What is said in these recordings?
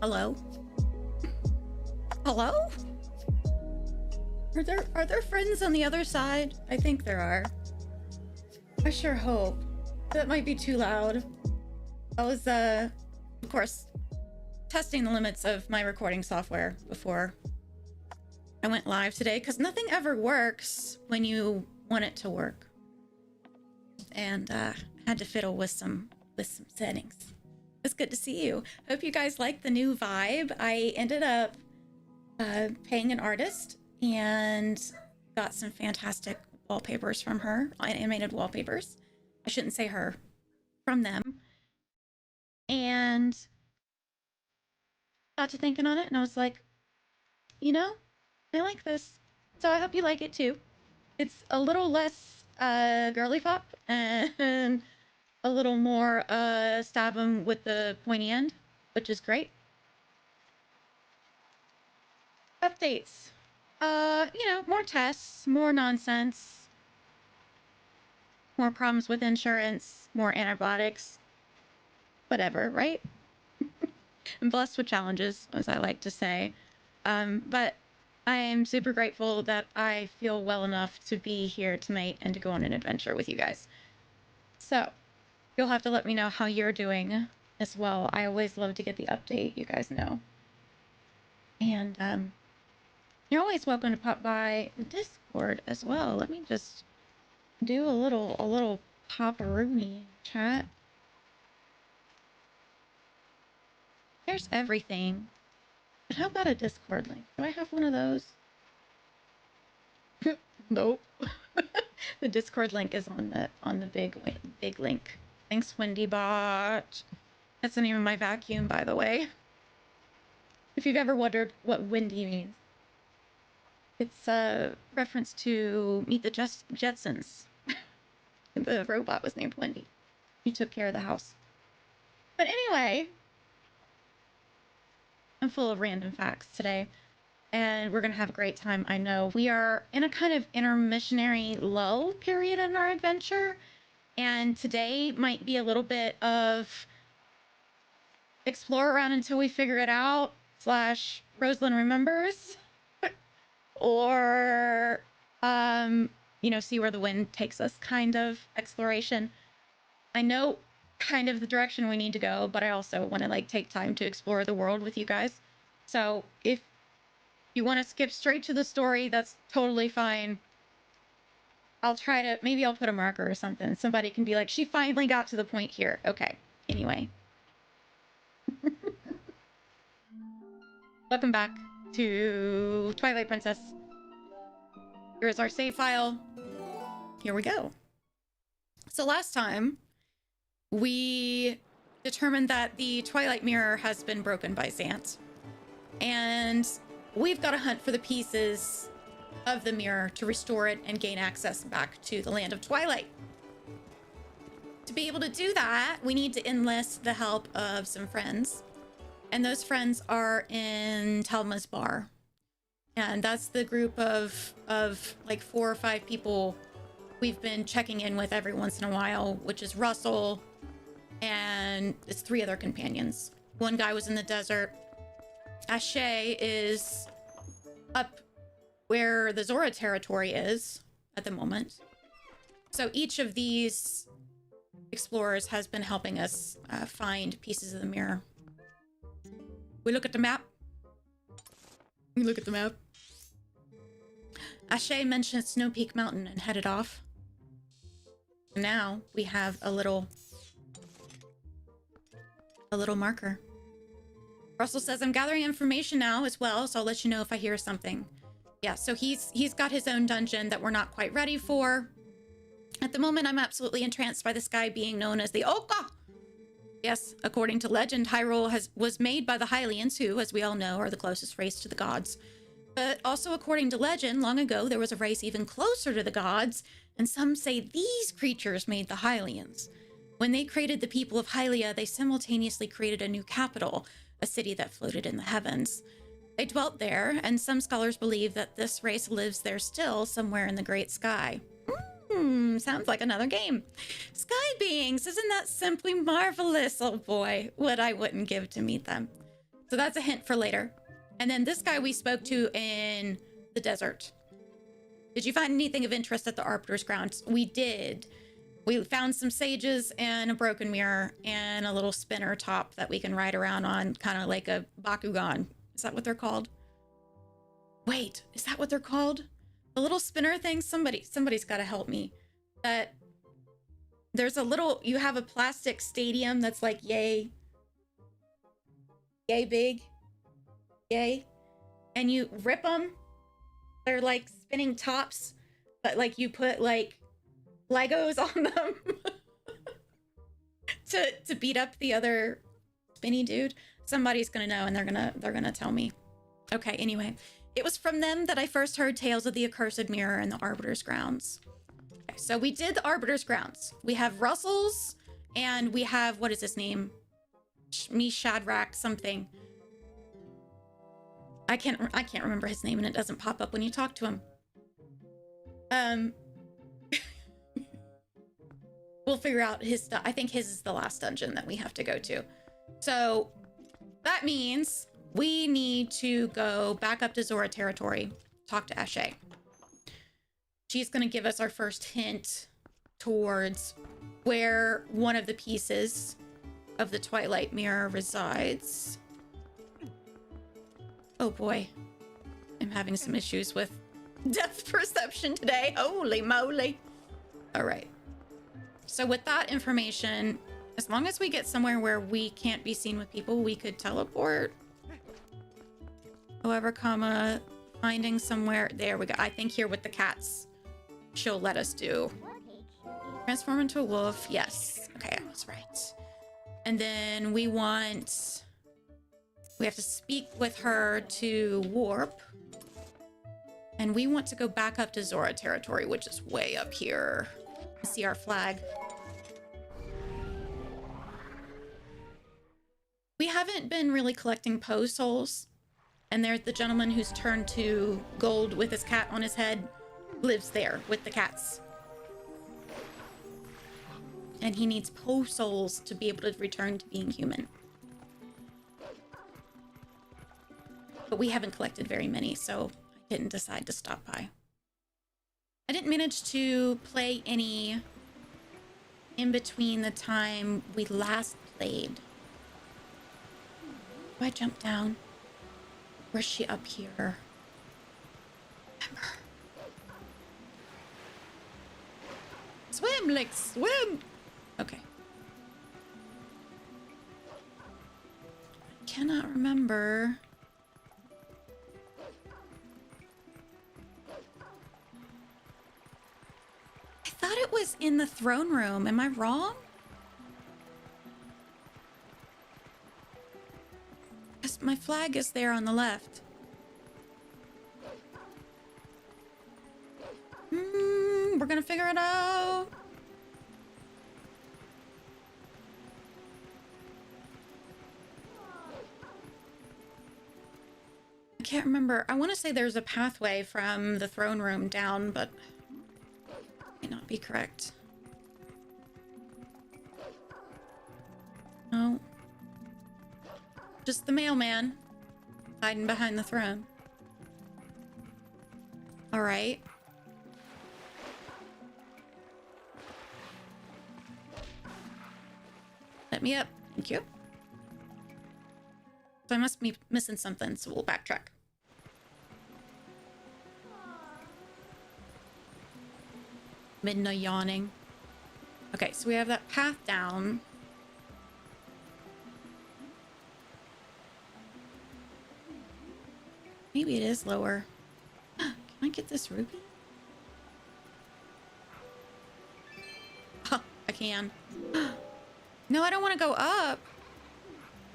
Hello? Hello? Are there friends on the other side? I think there are. I sure hope. That might be too loud. I was, of course, testing the limits of my recording software before I went live today, because nothing ever works when you want it to work. And had to fiddle with some settings. It's good to see you. Hope you guys like the new vibe. I ended up paying an artist and got some fantastic wallpapers from her, animated wallpapers. I shouldn't say her, from them. And got to thinking on it, and I was like, you know, I like this. So I hope you like it too. It's a little less girly pop and a little more stab 'em with the pointy end, which is great. Updates. You know, more tests, more nonsense, more problems with insurance, more antibiotics, whatever, right? I'm blessed with challenges, as I like to say. But I am super grateful that I feel well enough to be here tonight and to go on an adventure with you guys. So you'll have to let me know how you're doing as well. I always love to get the update, you guys know. And you're always welcome to pop by Discord as well. Let me just do a little pop-a-rooney chat. There's everything. But how about a Discord link? Do I have one of those? Nope. The Discord link is on the big link. Thanks, WindyBot. That's the name of my vacuum, by the way. If you've ever wondered what Windy means, it's a reference to Meet the Jetsons. The robot was named Wendy. He took care of the house. But anyway, I'm full of random facts today, and we're gonna have a great time. I know we are in a kind of intermissionary lull period in our adventure, and today might be a little bit of explore around until we figure it out / Rosealyn remembers, or you know, see where the wind takes us kind of exploration. I know kind of the direction we need to go, but I also want to like take time to explore the world with you guys. So if you want to skip straight to the story, that's totally fine. I'll try to, maybe I'll put a marker or something. Somebody can be like, she finally got to the point here. Okay, anyway. Welcome back to Twilight Princess. Here's our save file. Here we go. So last time, we determined that the Twilight Mirror has been broken by Zant. And we've got to hunt for the pieces of the mirror to restore it and gain access back to the land of Twilight. To be able to do that, we need to enlist the help of some friends. And those friends are in Telma's bar. And that's the group of like 4 or 5 people we've been checking in with every once in a while, which is Russell and it's 3 other companions. One guy was in the desert. Ashe is up where the Zora territory is at the moment. So each of these explorers has been helping us find pieces of the mirror. We look at the map. We look at the map. Ashe mentioned Snow Peak Mountain and headed off. Now we have a little marker. Russell says, I'm gathering information now as well, so I'll let you know if I hear something. Yeah, so he's got his own dungeon that we're not quite ready for. At the moment, I'm absolutely entranced by the sky being known as the Oka. Yes, according to legend, Hyrule was made by the Hylians, who, as we all know, are the closest race to the gods. But also according to legend, long ago, there was a race even closer to the gods, and some say these creatures made the Hylians. When they created the people of Hylia, they simultaneously created a new capital, a city that floated in the heavens. They dwelt there, and some scholars believe that this race lives there still, somewhere in the great sky. Sounds like another game. Sky beings, isn't that simply marvelous? Oh boy, what I wouldn't give to meet them. So that's a hint for later. And then this guy we spoke to in the desert. Did you find anything of interest at the Arbiter's Grounds? We did. We found some sages and a broken mirror and a little spinner top that we can ride around on, kind of like a Bakugan. Is that what they're called? Wait, is that what they're called? The little spinner thing? Somebody's got to help me. That there's a little, you have a plastic stadium that's like yay big, yay, and you rip them. They're like spinning tops, but like you put like Legos on them to beat up the other spinny dude. Somebody's gonna know, and they're gonna tell me. Okay, anyway, it was from them that I first heard tales of the accursed mirror and the Arbiter's Grounds. Okay, so we did the Arbiter's Grounds. We have Russell's, and we have, what is his name? Shadrach something. I can't remember his name, and it doesn't pop up when you talk to him. We'll figure out his stuff. I think his is the last dungeon that we have to go to. So that means we need to go back up to Zora territory, talk to Ashe. She's going to give us our first hint towards where one of the pieces of the Twilight Mirror resides. Oh boy, I'm having some issues with depth perception today. Holy moly. All right. So with that information, as long as we get somewhere where we can't be seen with people, we could teleport. However, finding somewhere. There we go. I think here with the cats, she'll let us do. Transform into a wolf. Yes. Okay, I was right. And then we have to speak with her to warp. And we want to go back up to Zora territory, which is way up here. See our flag. We haven't been really collecting Poe souls. And there's the gentleman who's turned to gold with his cat on his head lives there with the cats. And he needs Poe souls to be able to return to being human. But we haven't collected very many, so I didn't decide to stop by. I didn't manage to play any in between the time we last played. Do I jump down? Or is she up here? Remember. Swim, like swim! Okay. I cannot remember. I thought it was in the throne room. Am I wrong? Because my flag is there on the left. We're gonna figure it out. I can't remember. I want to say there's a pathway from the throne room down, but might not be correct. No. Just the mailman hiding behind the throne. All right. Let me up. Thank you. So I must be missing something, so we'll backtrack. Midna yawning. Okay, so we have that path down. Maybe it is lower. Can I get this ruby? Huh, I can. No, I don't want to go up.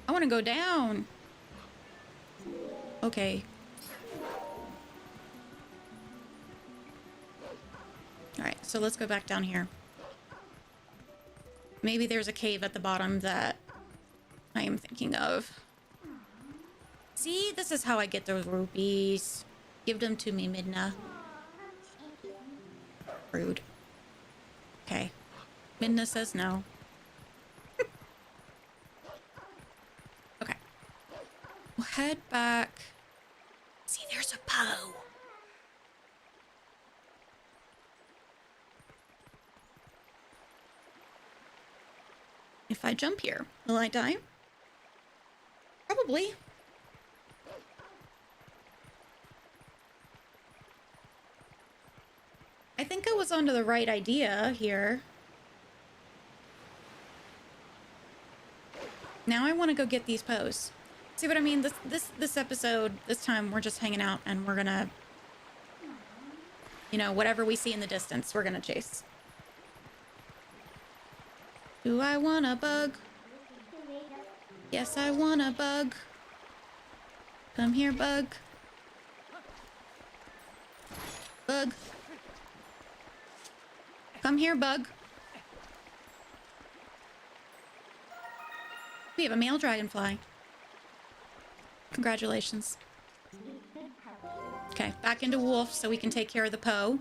I want to go down. Okay. All right, so let's go back down here. Maybe there's a cave at the bottom that I am thinking of. See, this is how I get those rupees. Give them to me, Midna. Rude. Okay. Midna says no. Okay. We'll head back. See, there's a Poe. If I jump here, will I die? Probably. I think I was onto the right idea here. Now I want to go get these Poes. See what I mean? This episode, this time we're just hanging out and we're gonna, you know, whatever we see in the distance, we're gonna chase. Do I want a bug? Yes, I want a bug. Come here, bug. Bug. Come here, bug. We have a male dragonfly. Congratulations. Okay, back into wolf so we can take care of the Poe.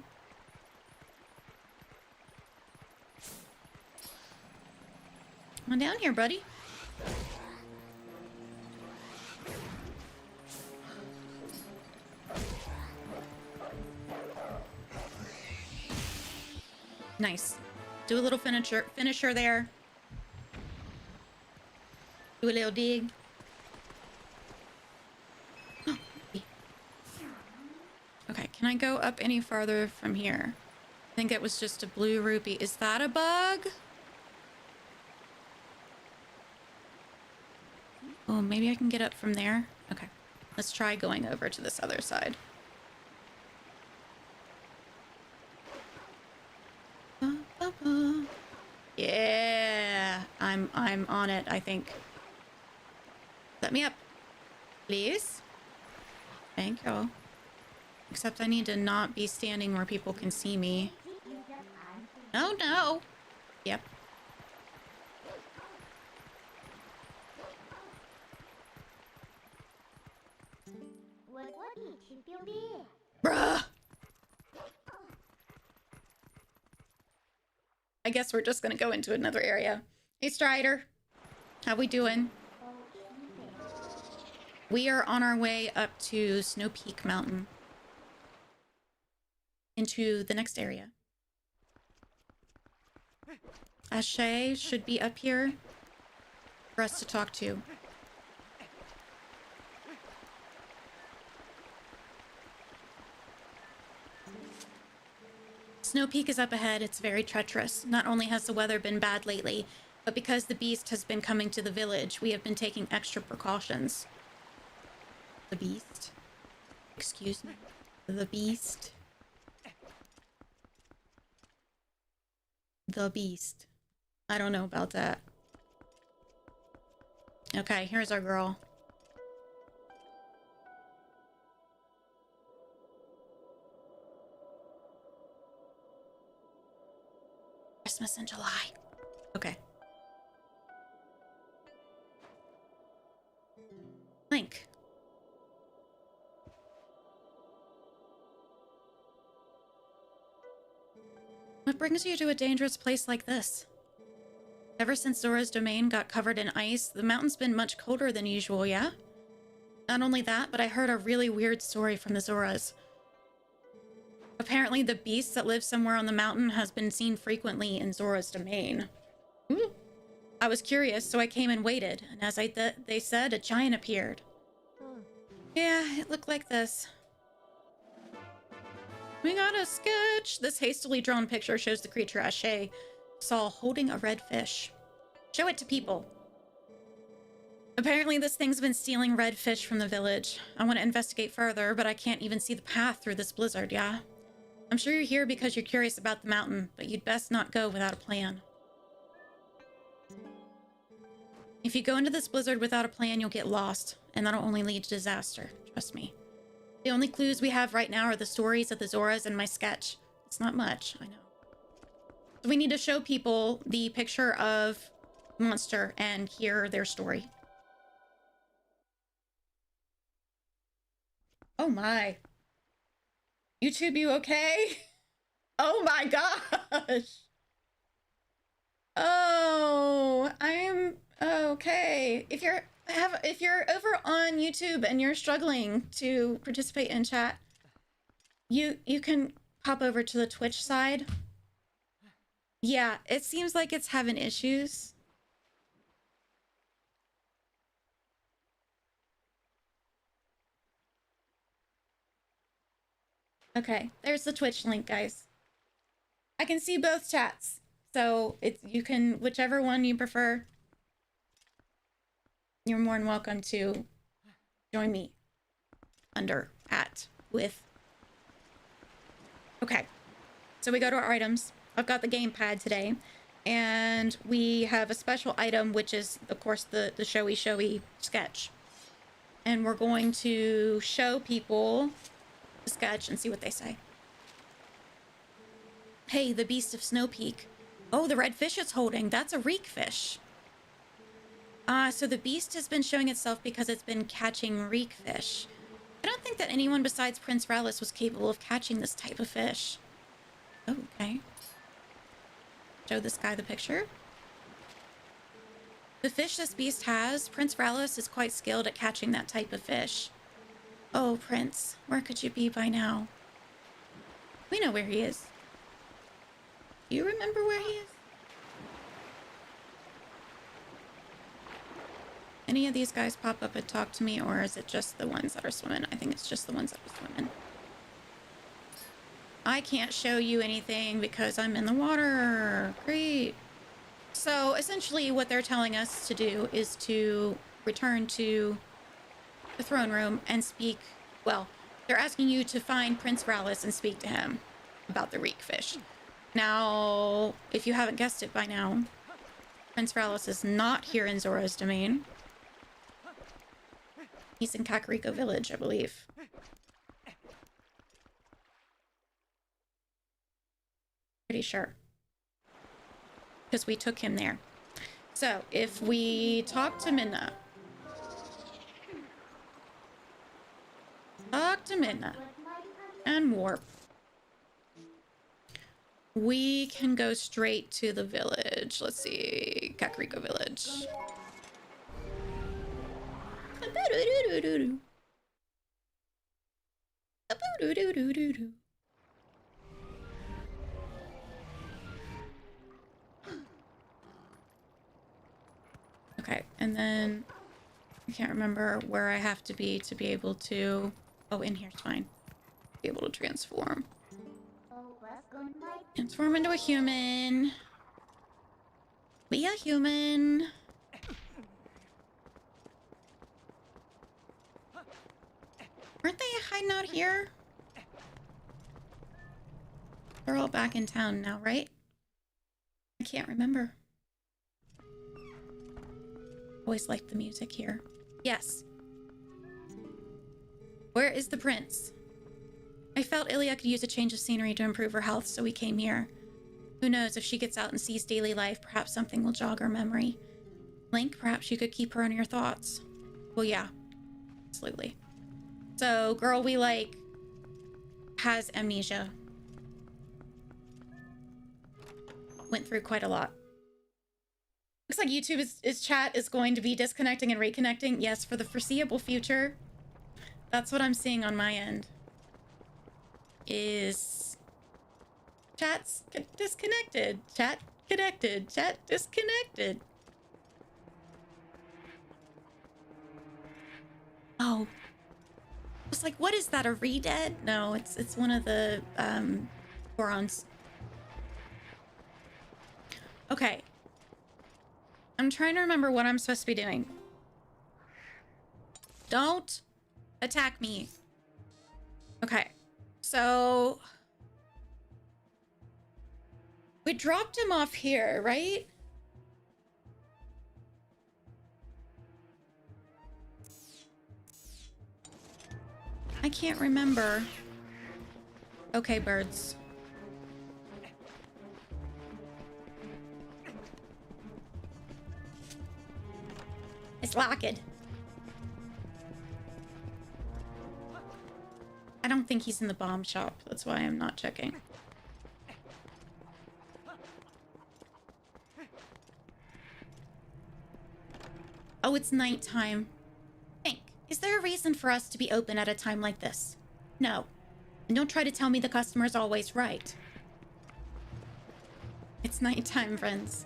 Come on down here, buddy. Nice. Do a little finisher there. Do a little dig. Oh, okay, can I go up any farther from here? I think it was just a blue rupee. Is that a bug? Oh, maybe I can get up from there. Okay, let's try going over to this other side. Yeah, I'm on it, I think. Let me up, please. Thank you. Except I need to not be standing where people can see me. Oh no. Yep. Bruh. I guess we're just gonna go into another area. Hey Strider, how we doing? We are on our way up to Snow Peak Mountain. Into the next area. Ashay should be up here for us to talk to. Snow Peak is up ahead. It's very treacherous. Not only has the weather been bad lately, but because the beast has been coming to the village, we have been taking extra precautions. The beast? Excuse me? The beast? The beast. I don't know about that. Okay, here's our girl. Christmas in July. Okay. Link. What brings you to a dangerous place like this? Ever since Zora's domain got covered in ice, the mountain's been much colder than usual, yeah? Not only that, but I heard a really weird story from the Zoras. Apparently, the beast that lives somewhere on the mountain has been seen frequently in Zora's domain. Ooh. I was curious, so I came and waited, and as they said, a giant appeared. Yeah, it looked like this. We got a sketch! This hastily drawn picture shows the creature Ashay saw holding a red fish. Show it to people. Apparently this thing's been stealing red fish from the village. I want to investigate further, but I can't even see the path through this blizzard, yeah? I'm sure you're here because you're curious about the mountain, but you'd best not go without a plan. If you go into this blizzard without a plan, you'll get lost, and that'll only lead to disaster. Trust me. The only clues we have right now are the stories of the Zoras and my sketch. It's not much, I know. So we need to show people the picture of monster and hear their story. Oh my. YouTube, you okay? Oh my gosh. Oh, I'm okay. If you're if you're over on YouTube and you're struggling to participate in chat, you can pop over to the Twitch side. Yeah, it seems like it's having issues. Okay, there's the Twitch link, guys. I can see both chats, so you can, whichever one you prefer. You're more than welcome to join me with. Okay, so we go to our items. I've got the gamepad today, and we have a special item, which is, of course, the showy sketch. And we're going to show people the sketch and see what they say. Hey, the beast of Snow Peak. Oh, the red fish it's holding. That's a reek fish. So the beast has been showing itself because it's been catching reek fish. I don't think that anyone besides Prince Rallis was capable of catching this type of fish. Oh, okay. Show this guy the picture. The fish this beast has, Prince Rallis is quite skilled at catching that type of fish. Oh, Prince, where could you be by now? We know where he is. Do you remember where he is? Any of these guys pop up and talk to me, or is it just the ones that are swimming? I think it's just the ones that are swimming. I can't show you anything because I'm in the water. Great. So essentially what they're telling us to do is to return to the throne room and speak. Well, they're asking you to find Prince Rallis and speak to him about the reek fish. Now, if you haven't guessed it by now, Prince Rallis is not here in Zora's domain. He's in Kakariko Village, I believe. Pretty sure. Because we took him there. So, if we talk to Midna. And warp. We can go straight to the village. Let's see. Kakariko Village. Okay, and then I can't remember where I have to be able to... Oh, in here's fine. Be able to transform. Transform into a human. Be a human. Aren't they hiding out here? They're all back in town now, right? I can't remember. Always liked the music here. Yes. Where is the prince? I felt Ilya could use a change of scenery to improve her health, so we came here. Who knows, if she gets out and sees daily life, perhaps something will jog her memory. Link, perhaps you could keep her in your thoughts. Well, yeah. Absolutely. So, girl we like has amnesia. Went through quite a lot. Looks like YouTube's chat is going to be disconnecting and reconnecting. Yes, for the foreseeable future. That's what I'm seeing on my end. Is chat's disconnected. Chat connected. Chat disconnected. Oh. I was like, what is that, a re-dead? No, it's one of the Gorons. Okay. I'm trying to remember what I'm supposed to be doing. Don't attack me. Okay. So we dropped him off here, right? I can't remember. Okay, birds. It's locked. I don't think he's in the bomb shop. That's why I'm not checking. Oh, Oh, it's nighttime. Think, is there a reason for us to be open at a time like this? No. And don't try to tell me the customer's always right. It's nighttime, friends.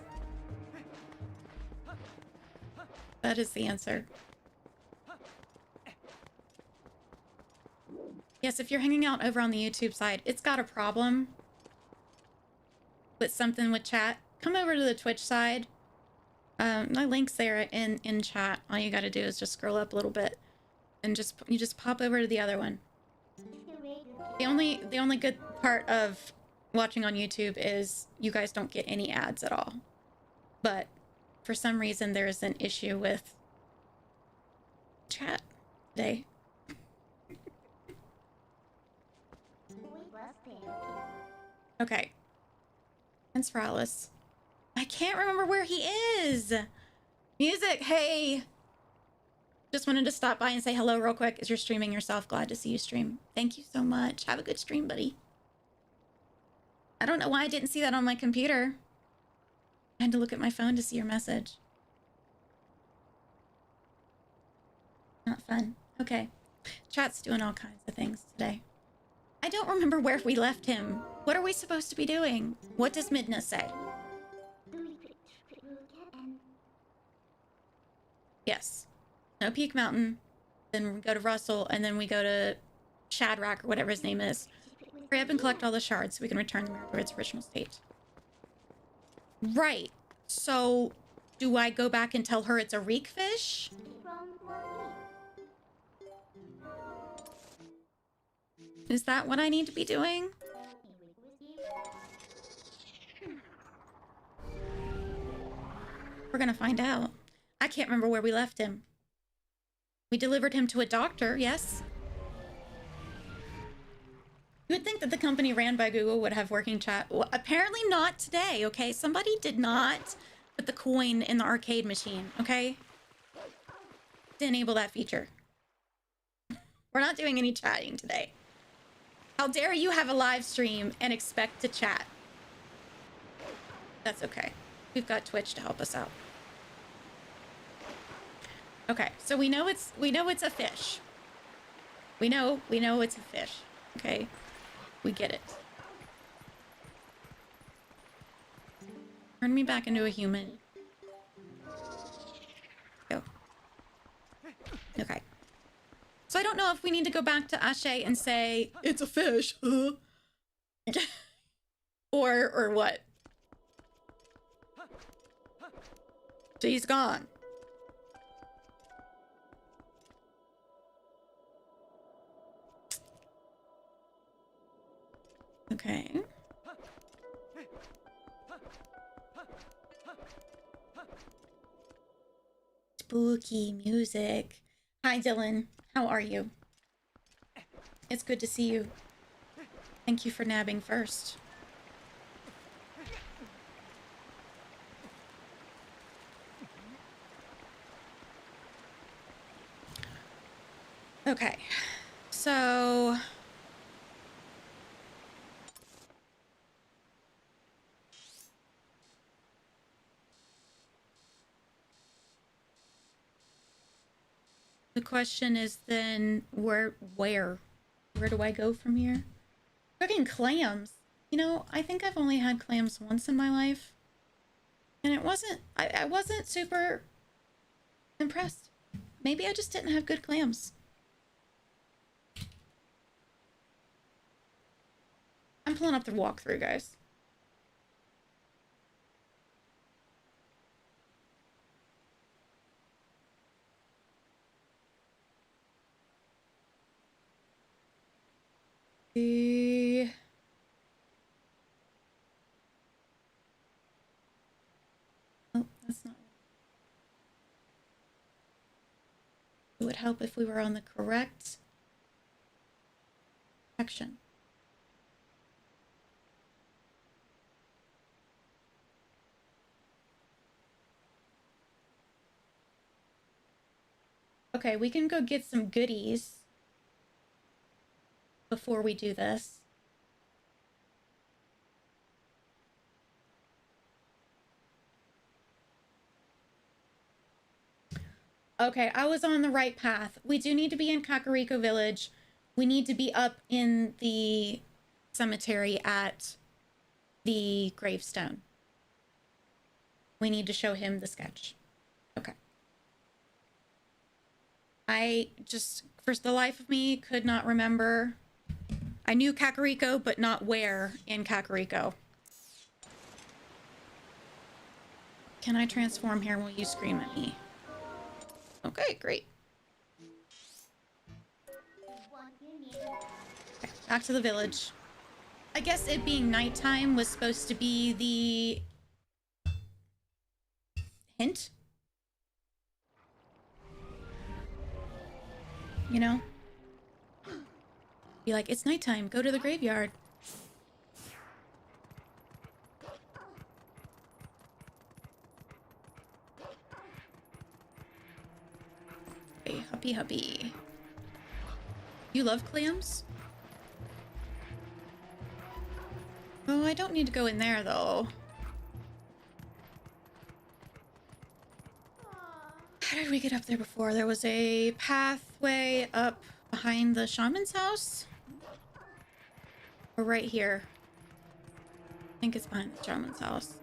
That is the answer. Yes, if you're hanging out over on the YouTube side, it's got a problem with something with chat. Come over to the Twitch side. My link's there in chat. All you gotta do is just scroll up a little bit and you just pop over to the other one. The only good part of watching on YouTube is you guys don't get any ads at all. But for some reason there's an issue with chat today. Okay. Thanks for Alice. I can't remember where he is. Music, hey. Just wanted to stop by and say hello real quick as you're streaming yourself. Glad to see you stream. Thank you so much. Have a good stream, buddy. I don't know why I didn't see that on my computer. I had to look at my phone to see your message. Not fun. Okay. Chat's doing all kinds of things today. I don't remember where we left him. What are we supposed to be doing? What does Midna say? Yes. No Peak Mountain. Then we go to Russell, and then we go to Shadrach, or whatever his name is. Hurry up and collect all the shards so we can return the mirror to its original state. Right. So, do I go back and tell her it's a reek fish? Is that what I need to be doing? We're gonna find out. I can't remember where we left him. We delivered him to a doctor, yes? You would think that the company ran by Google would have working chat. Well, apparently not today, okay? Somebody did not put the coin in the arcade machine, okay? To enable that feature. We're not doing any chatting today. How dare you have a live stream and expect to chat? That's okay. We've got Twitch to help us out. Okay, so we know it's a fish. We know it's a fish. Okay, we get it. Turn me back into a human. Go. Okay. So I don't know if we need to go back to Ashe and say it's a fish, huh? or what. She's gone. Okay. Spooky music. Hi, Dylan. How are you? It's good to see you. Thank you for nabbing first. Okay. So... the question is then, where do I go from here? Cooking clams. You know, I think I've only had clams once in my life. And it wasn't, I wasn't super impressed. Maybe I just didn't have good clams. I'm pulling up the walkthrough, guys. Oh, that's not... It would help if we were on the correct section. Okay, we can go get some goodies before we do this. Okay, I was on the right path. We do need to be in Kakariko Village. We need to be up in the cemetery at the gravestone. We need to show him the sketch. Okay. I just, for the life of me, could not remember. I knew Kakariko, but not where in Kakariko. Can I transform here? Will you scream at me? Okay, great. Okay, back to the village. I guess it being nighttime was supposed to be the hint? You know? Be like, it's nighttime, go to the graveyard. Hey, huppy huppy. You love clams? Oh, I don't need to go in there, though. How did we get up there before? There was a pathway up behind the shaman's house? Or right here? I think it's behind the shaman's house.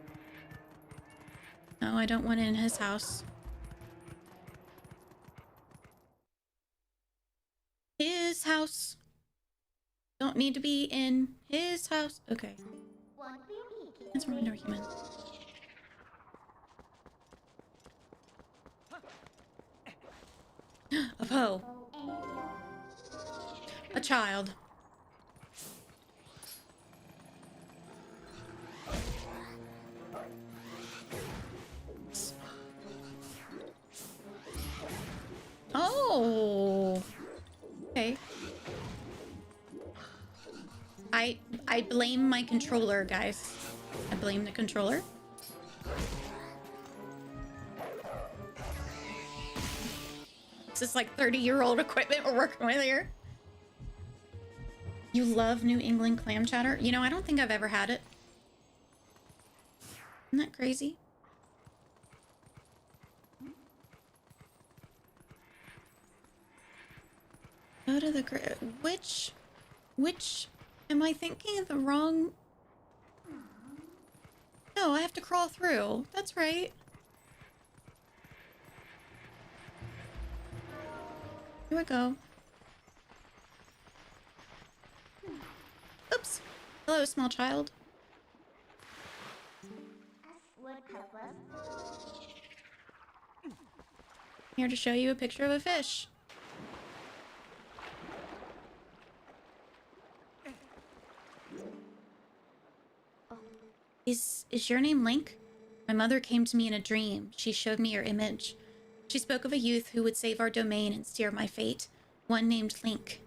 No, I don't want in his house. His house. Don't need to be in his house. Okay. Transform into a human. A Poe. A child. Oh. Okay. I blame my controller, guys. I blame the controller. This is like 30-year-old equipment we're working with here. You love New England clam chowder? You know, I don't think I've ever had it. Isn't that crazy? Go to the which am I thinking of the wrong? No, I have to crawl through. That's right. Here we go. Oops. Hello, small child. Here to show you a picture of a fish. Is your name Link? My mother came to me in a dream. She showed me your image. She spoke of a youth who would save our domain and steer my fate. One named Link.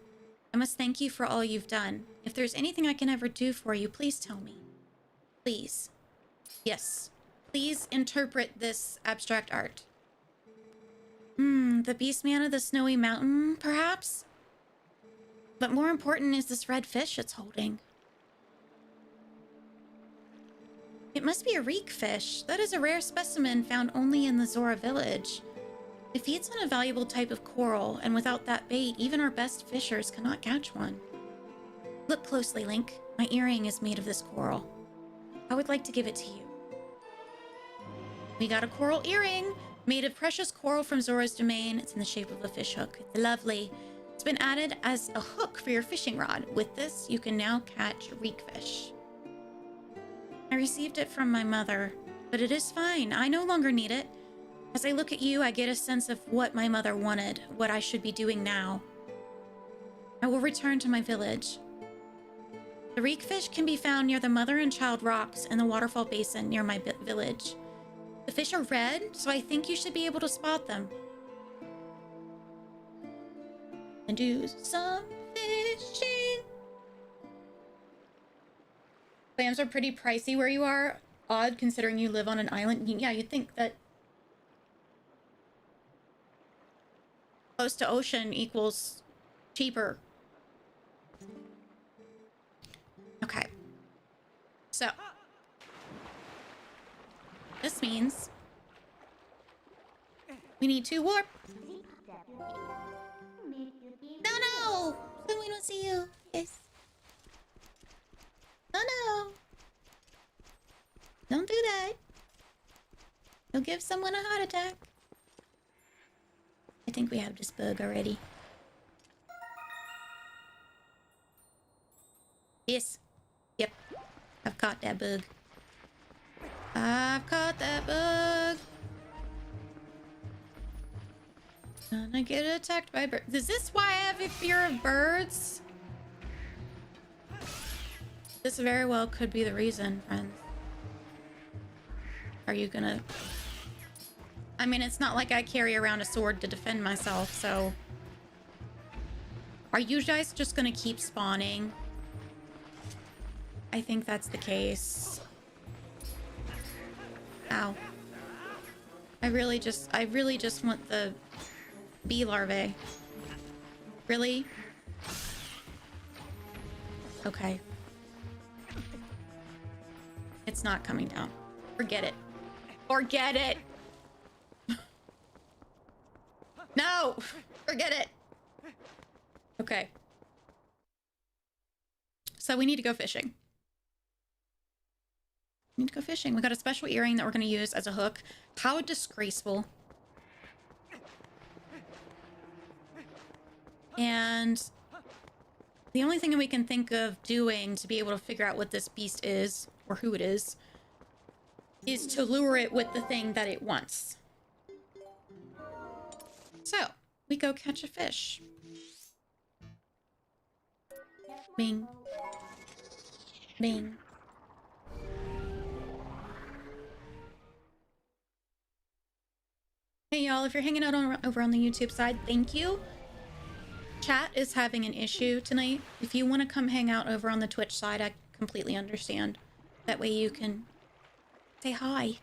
I must thank you for all you've done. If there's anything I can ever do for you, please tell me. Please. Yes. Please interpret this abstract art. The beast man of the snowy mountain, perhaps? But more important is this red fish it's holding. It must be a reek fish. That is a rare specimen found only in the Zora village. It feeds on a valuable type of coral, and without that bait, even our best fishers cannot catch one. Look closely, Link. My earring is made of this coral. I would like to give it to you. We got a coral earring made of precious coral from Zora's domain. It's in the shape of a fish hook. It's lovely. It's been added as a hook for your fishing rod. With this, you can now catch reek fish. I received it from my mother, but it is fine. I no longer need it. As I look at you, I get a sense of what my mother wanted, what I should be doing now. I will return to my village. The reek fish can be found near the mother and child rocks in the waterfall basin near my village. The fish are red, so I think you should be able to spot them. And do some fishing. Clams are pretty pricey where you are. Odd considering you live on an island. Yeah, you'd think that close to ocean equals cheaper. Okay. So. This means We need 2 warp. No, no! Then we don't see you. Yes. No, no. Don't do that. You'll give someone a heart attack. I think we have this bug already. Yes. Yep. I've caught that bug. I've caught that bug. And I get attacked by birds. Is this why I have a fear of birds? This very well could be the reason, friends. Are you gonna... I mean, it's not like I carry around a sword to defend myself, so... Are you guys just gonna keep spawning? I think that's the case. Ow. I really just want the bee larvae. Really? Okay. It's not coming down. Forget it. Forget it! No! Forget it! Okay. So we need to go fishing. We need to go fishing. We got a special earring that we're going to use as a hook. How disgraceful. And the only thing we can think of doing to be able to figure out what this beast is, or who it is to lure it with the thing that it wants. So, we go catch a fish. Bing. Bing. Hey y'all, if you're hanging out over on the YouTube side, thank you. Chat is having an issue tonight. If you want to come hang out over on the Twitch side, I completely understand. That way you can say hi.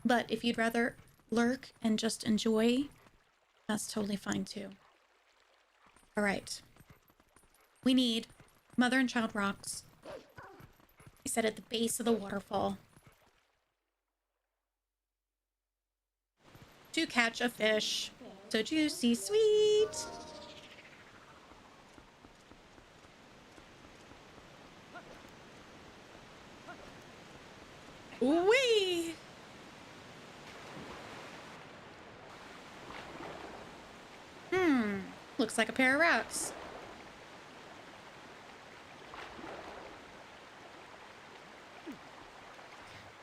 But if you'd rather lurk and just enjoy, that's totally fine too. All right. We need mother and child rocks. I said at the base of the waterfall. To catch a fish. So juicy, sweet. Wee! Looks like a pair of rocks.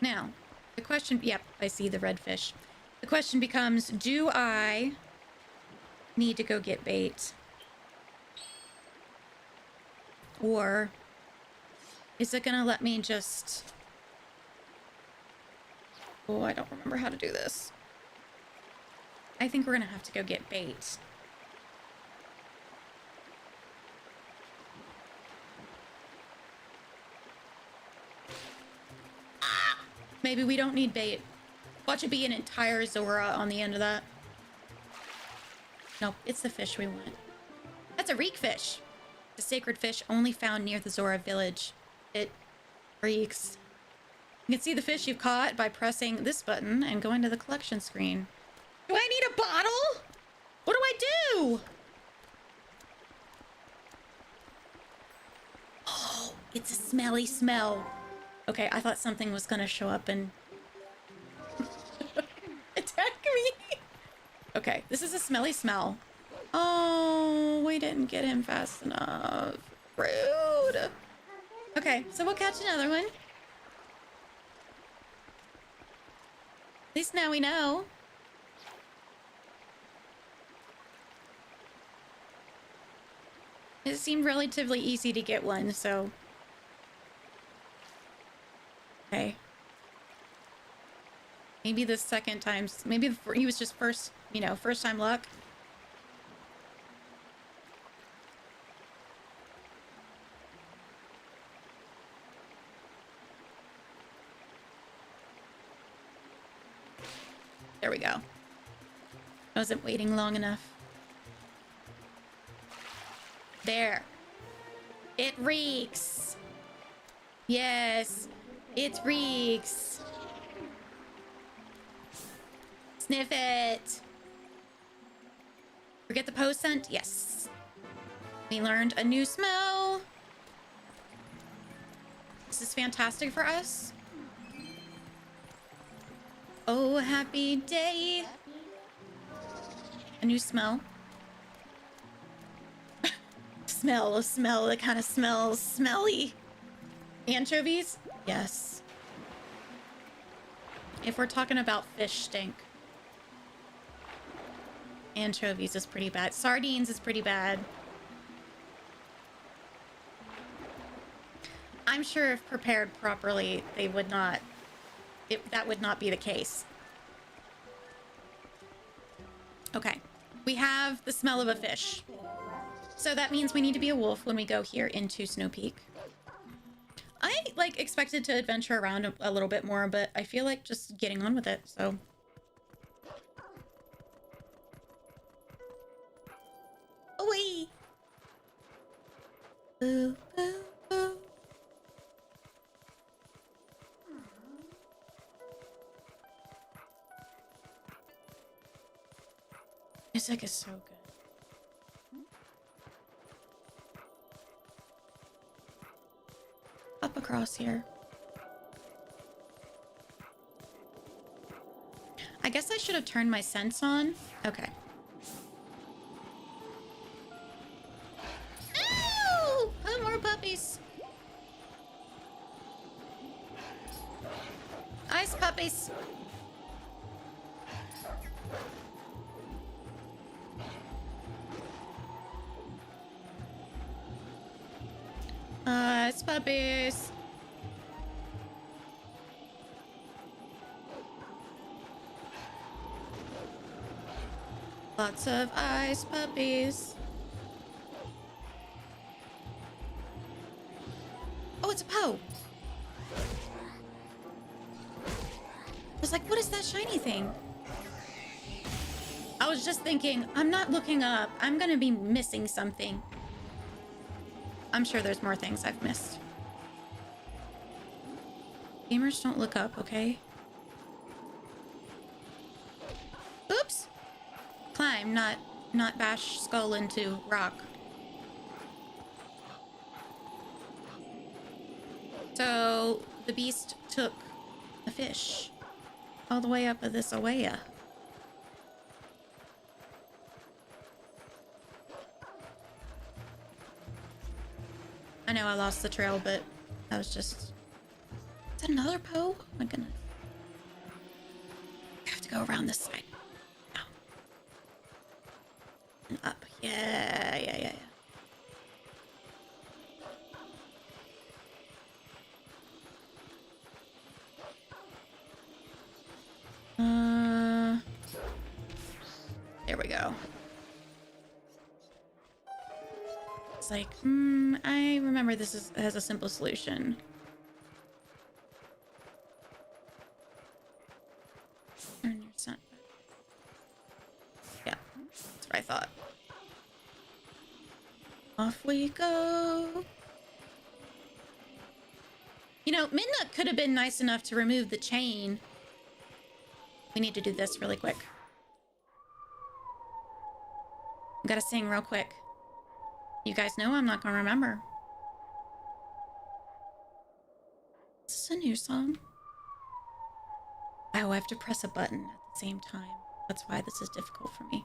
Now, the question... Yep, I see the red fish. The question becomes, do I need to go get bait? Or is it gonna let me just... Oh, I don't remember how to do this. I think we're gonna have to go get bait. Maybe we don't need bait. Watch it be an entire Zora on the end of that. Nope, it's the fish we want. That's a reek fish. The sacred fish only found near the Zora village. It reeks. You can see the fish you've caught by pressing this button and going to the collection screen. Do I need a bottle? What do I do? Oh, it's a smelly smell. Okay, I thought something was gonna show up and attack me. Okay, this is a smelly smell. Oh, we didn't get him fast enough. Rude. Okay, so we'll catch another one. At least now we know. It seemed relatively easy to get one, so... Okay. Maybe the second time... Maybe he was just first, you know, first time luck. There we go. I wasn't waiting long enough. There. It reeks. Yes. It reeks. Sniff it. Forget the Poe scent? Yes. We learned a new smell. This is fantastic for us. Oh, happy day. A new smell. A smell that kind of smells smelly. Anchovies? Yes. If we're talking about fish stink. Anchovies is pretty bad. Sardines is pretty bad. I'm sure if prepared properly, they would not... that would not be the case. Okay. We have the smell of a fish. So that means we need to be a wolf when we go here into Snow Peak. I, like, expected to adventure around a little bit more, but I feel like just getting on with it, so... Away! Boo, boo, boo. Music is so good. Up across here. I guess I should have turned my sense on. Okay. Ow! Oh, more puppies. Ice puppies. Ice puppies. Lots of ice puppies. Oh, it's a Poe. I was like, what is that shiny thing? I was just thinking, I'm not looking up. I'm gonna be missing something. I'm sure there's more things I've missed. Gamers don't look up, okay? Oops! Climb, not bash skull into rock. So the beast took a fish all the way up of this awaya. I know I lost the trail, but that was just... Is that another Poe? Oh my goodness. I have to go around this side. No. And up. Yeah. There we go. It's like, I remember this has a simple solution. Turn your sun. Yeah, that's what I thought. Off we go. You know, Midna could have been nice enough to remove the chain. We need to do this really quick. I gotta sing real quick. You guys know I'm not gonna remember. Is this a new song? Oh, I have to press a button at the same time. That's why this is difficult for me.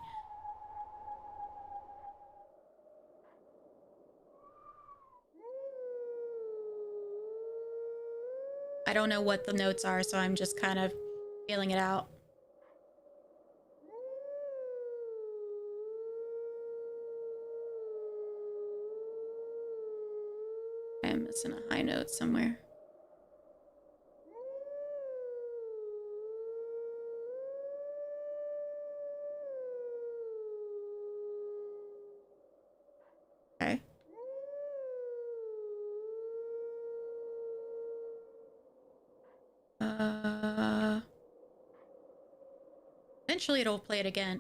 I don't know what the notes are, so I'm just kind of feeling it out. I'm missing a high note somewhere. Okay. Eventually it'll play it again.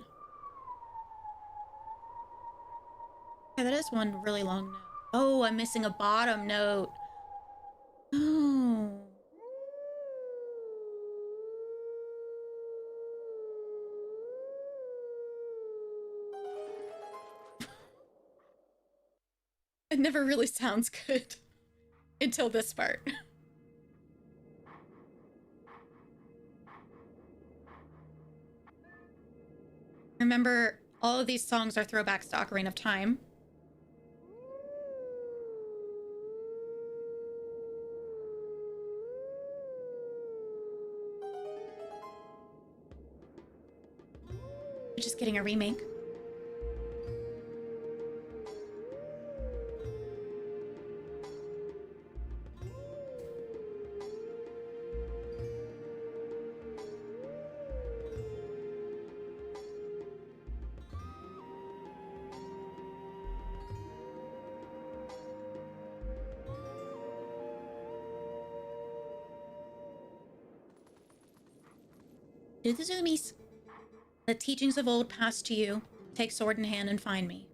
Yeah, that is one really long note. Oh, I'm missing a bottom note. Oh. never really sounds good until this part. Remember, all of these songs are throwbacks to Ocarina of Time. We're just getting a remake. Do the zoomies. The teachings of old pass to you. Take sword in hand and find me.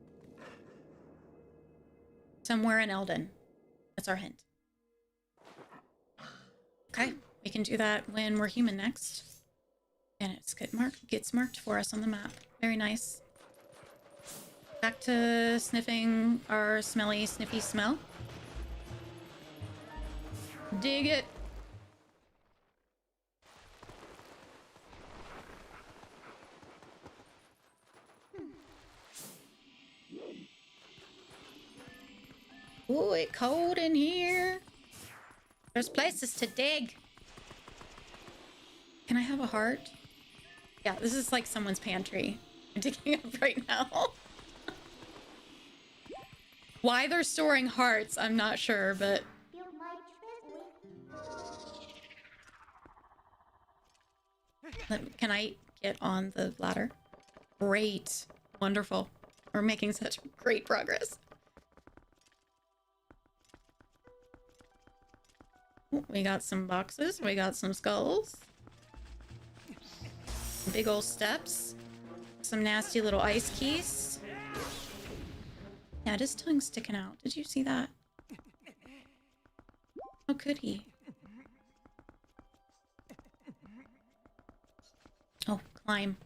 Somewhere in Eldon. That's our hint. Okay, we can do that when we're human next. And it's gets marked for us on the map. Very nice. Back to sniffing our smelly, sniffy smell. Dig it. Ooh, it's cold in here. There's places to dig. Can I have a heart? Yeah, this is like someone's pantry I'm digging up right now. Why they're storing hearts, I'm not sure, but... Can I get on the ladder? Great. Wonderful. We're making such great progress. We got some boxes. We got some skulls. Big old steps. Some nasty little ice keys. Yeah, his tongue's sticking out. Did you see that? How could he? Oh, climb.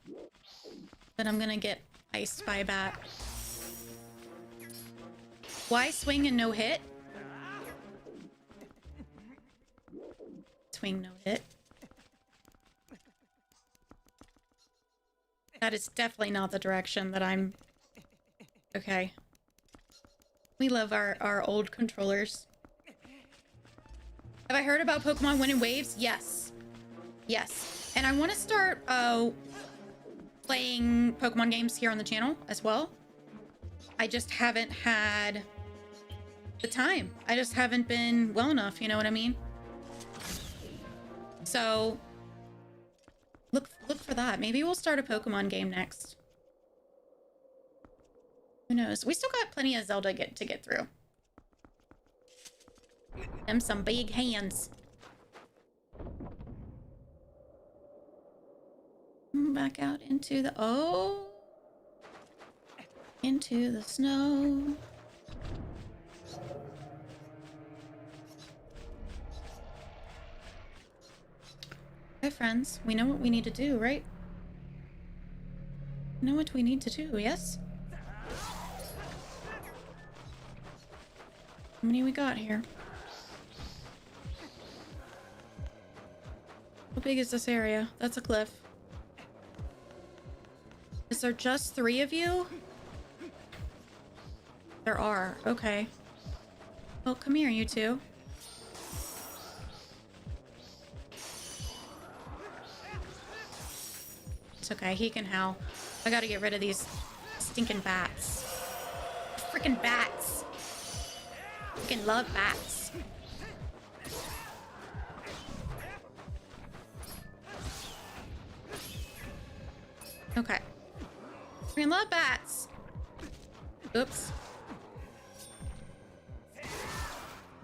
But I'm gonna get iced by a bat. Why swing and no hit? Swing, no hit. That is definitely not the direction that I'm... Okay. We love our old controllers. Have I heard about Pokemon winning waves? Yes. Yes. And I want to start playing Pokemon games here on the channel as well. I just haven't had the time. I just haven't been well enough, you know what I mean? So look for that. Maybe we'll start a Pokemon game next. Who knows? We still got plenty of Zelda to get through. Them some big hands. Back out into the into the snow. Hi friends, we know what we need to do, right? We know what we need to do, yes? How many we got here? How big is this area? That's a cliff. Is there just 3 of you? There are, okay. Well, come here, you two. It's okay, he can howl. I gotta get rid of these stinking bats. Freaking bats. Freaking love bats. Okay. Freaking love bats. Oops.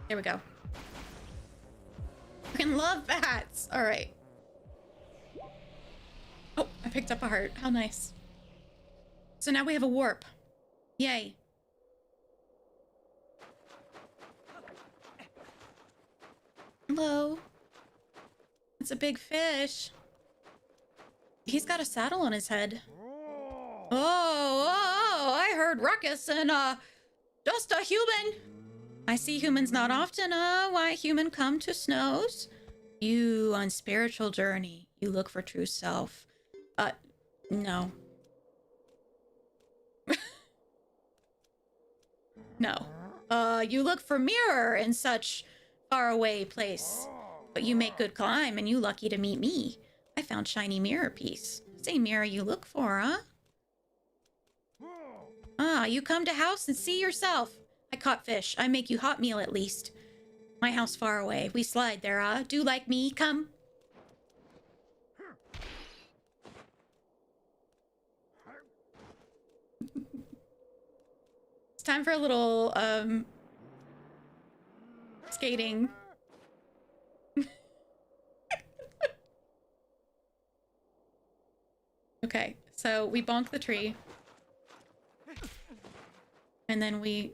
There we go. Freaking love bats. All right. Oh, I picked up a heart. How nice. So now we have a warp. Yay. Hello. It's a big fish. He's got a saddle on his head. Oh, I heard ruckus and Just a human! I see humans not often, why human come to snows? You on spiritual journey, you look for true self. No. No. You look for mirror in such far away place. But you make good climb and you lucky to meet me. I found shiny mirror piece. Same mirror you look for, huh? Ah, you come to house and see yourself. I caught fish. I make you hot meal at least. My house far away. We slide there, Do like me, come. It's time for a little, skating. Okay, so we bonk the tree. And then we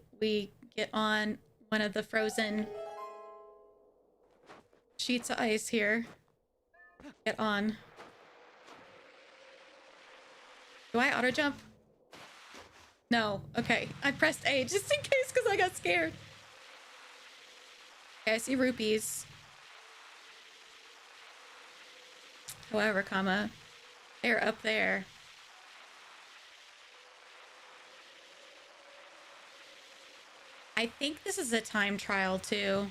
get on one of the frozen sheets of ice here. Get on. Do I auto jump? No. Okay. I pressed A just in case because I got scared. Okay, I see rupees. However, comma, they're up there. I think this is a time trial too.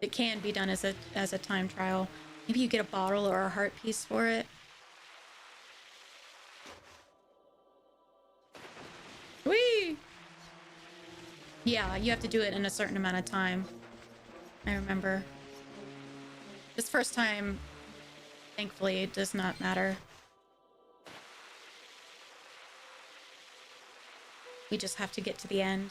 It can be done as a time trial. Maybe you get a bottle or a heart piece for it. Whee! Yeah, you have to do it in a certain amount of time. I remember. This first time, thankfully, it does not matter. We just have to get to the end.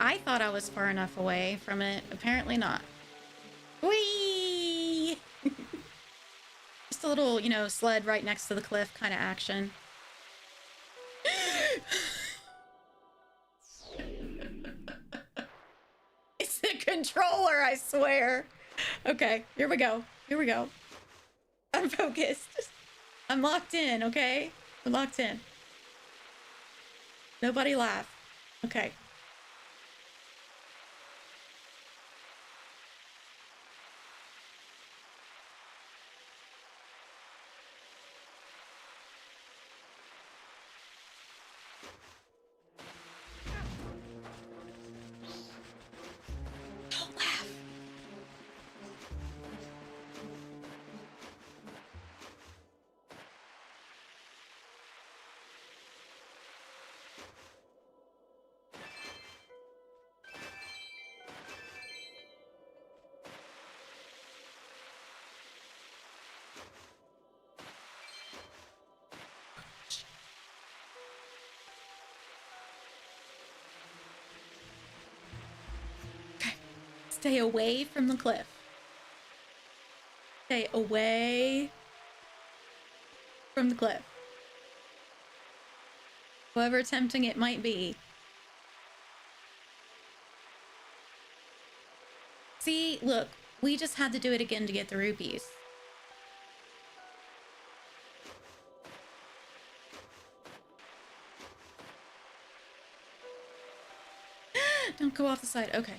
I thought I was far enough away from it. Apparently not. Whee! Just a little, you know, sled right next to the cliff kind of action. It's the controller, I swear. Okay, here we go. Here we go. I'm focused. I'm locked in, okay? I'm locked in. Nobody laugh. Okay. Don't laugh. Stay away from the cliff. Stay away from the cliff. However tempting it might be. See, look, we just had to do it again to get the rupees. Don't go off the side. Okay,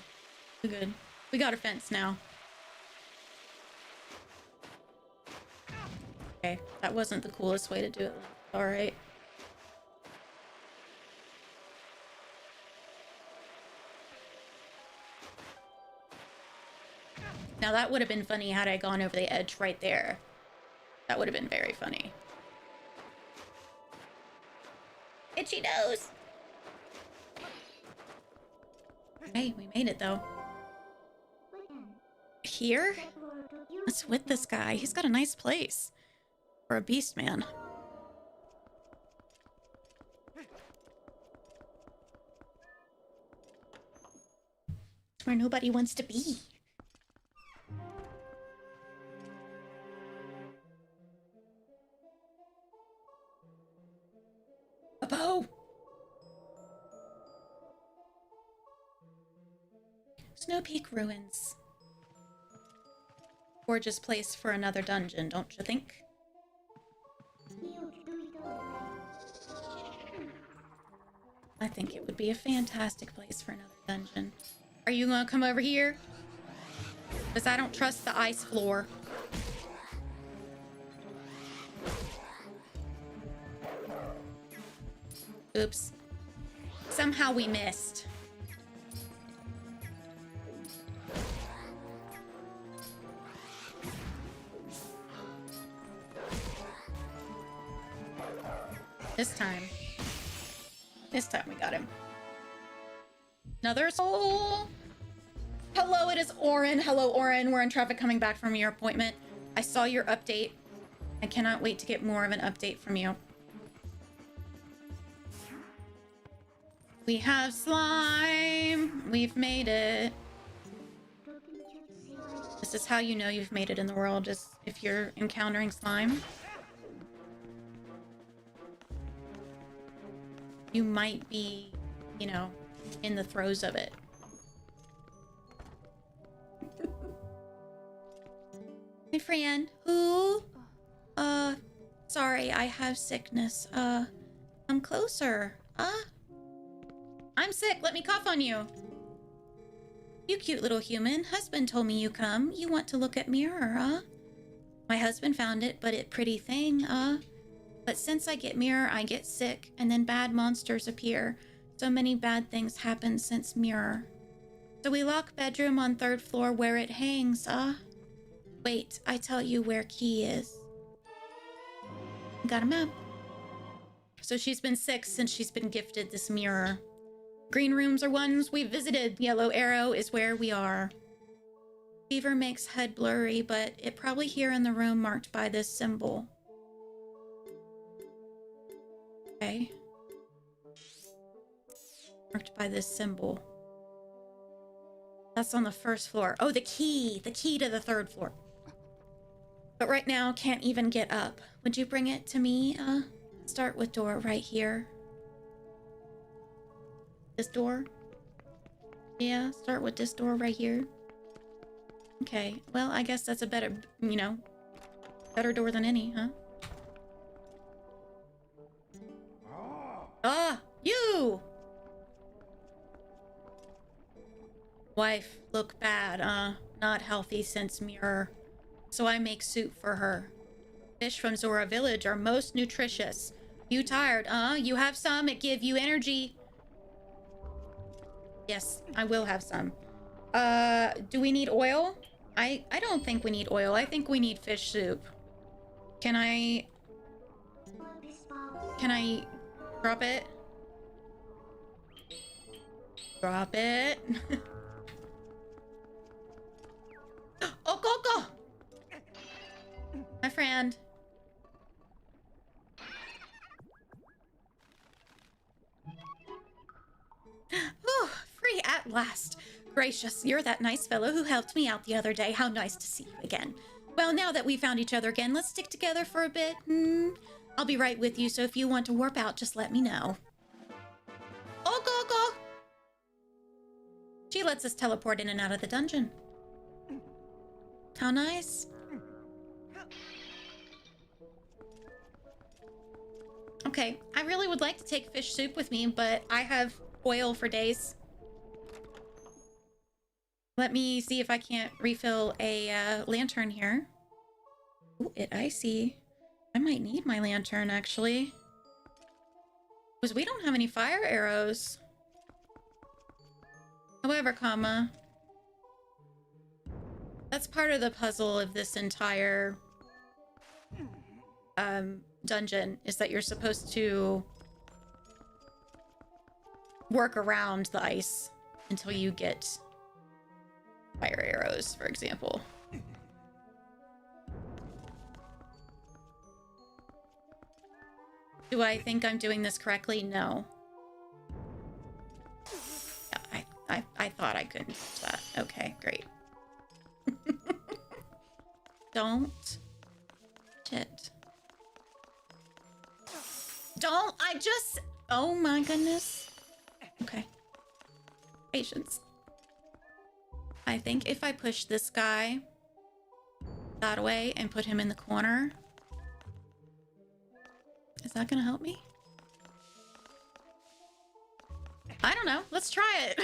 we're good. We got a fence now. Okay, that wasn't the coolest way to do it. All right. Now that would have been funny had I gone over the edge right there. That would have been very funny. Itchy nose! Hey, we made it though. Here? What's with this guy? He's got a nice place. For a beast man. It's where nobody wants to be. A bow! Snow Peak Ruins. Gorgeous place for another dungeon, don't you think? would be a fantastic place for another dungeon. Are you gonna come over here? Because I don't trust the ice floor. Oops. Somehow we missed. This time we got him. Another soul. Hello, it is Orin. Hello, Orin. We're in traffic coming back from your appointment. I saw your update. I cannot wait to get more of an update from you. We have slime. We've made it. This is how you know you've made it in the world, is if you're encountering slime. You might be, you know, in the throes of it. My friend, who? Sorry, I have sickness. Come closer. I'm sick, let me cough on you. You cute little human. Husband told me you come. You want to look at mirror, My husband found it, but it pretty thing, But since I get mirror, I get sick, and then bad monsters appear. So many bad things happen since mirror. So we lock bedroom on 3rd floor where it hangs, Wait, I tell you where key is. Got a map. So she's been sick since she's been gifted this mirror. Green rooms are ones we visited. Yellow arrow is where we are. Fever makes head blurry, but it probably here in the room marked by this symbol. Okay. Marked by this symbol. That's on the 1st floor. Oh, the key to the 3rd floor. But right now, can't even get up. Would you bring it to me? Start with door right here. This door? Yeah, start with this door right here. Okay, well, I guess that's a better, you know, better door than any, huh? You! Wife, look bad, not healthy since mirror. So I make soup for her. Fish from Zora Village are most nutritious. You tired, You have some, it give you energy. Yes, I will have some. Do we need oil? I don't think we need oil. I think we need fish soup. Can I drop it? Drop it. Oh, go! My friend. Oh, free at last. Gracious, you're that nice fellow who helped me out the other day. How nice to see you again. Well, now that we found each other again, let's stick together for a bit. I'll be right with you, so if you want to warp out, just let me know. Oh, go! She lets us teleport in and out of the dungeon. How nice. Okay, I really would like to take fish soup with me, but I have oil for days. Let me see if I can't refill a lantern here. Ooh, I see. I might need my lantern, actually. Because we don't have any fire arrows. However, that's part of the puzzle of this entire dungeon, is that you're supposed to work around the ice until you get fire arrows, for example. Do I think I'm doing this correctly? No. Yeah, I thought I couldn't do that. Okay, great. Don't. Shit. Don't. Oh my goodness. Okay. Patience. I think if I push this guy that way and put him in the corner, is that gonna help me? I don't know. Let's try it.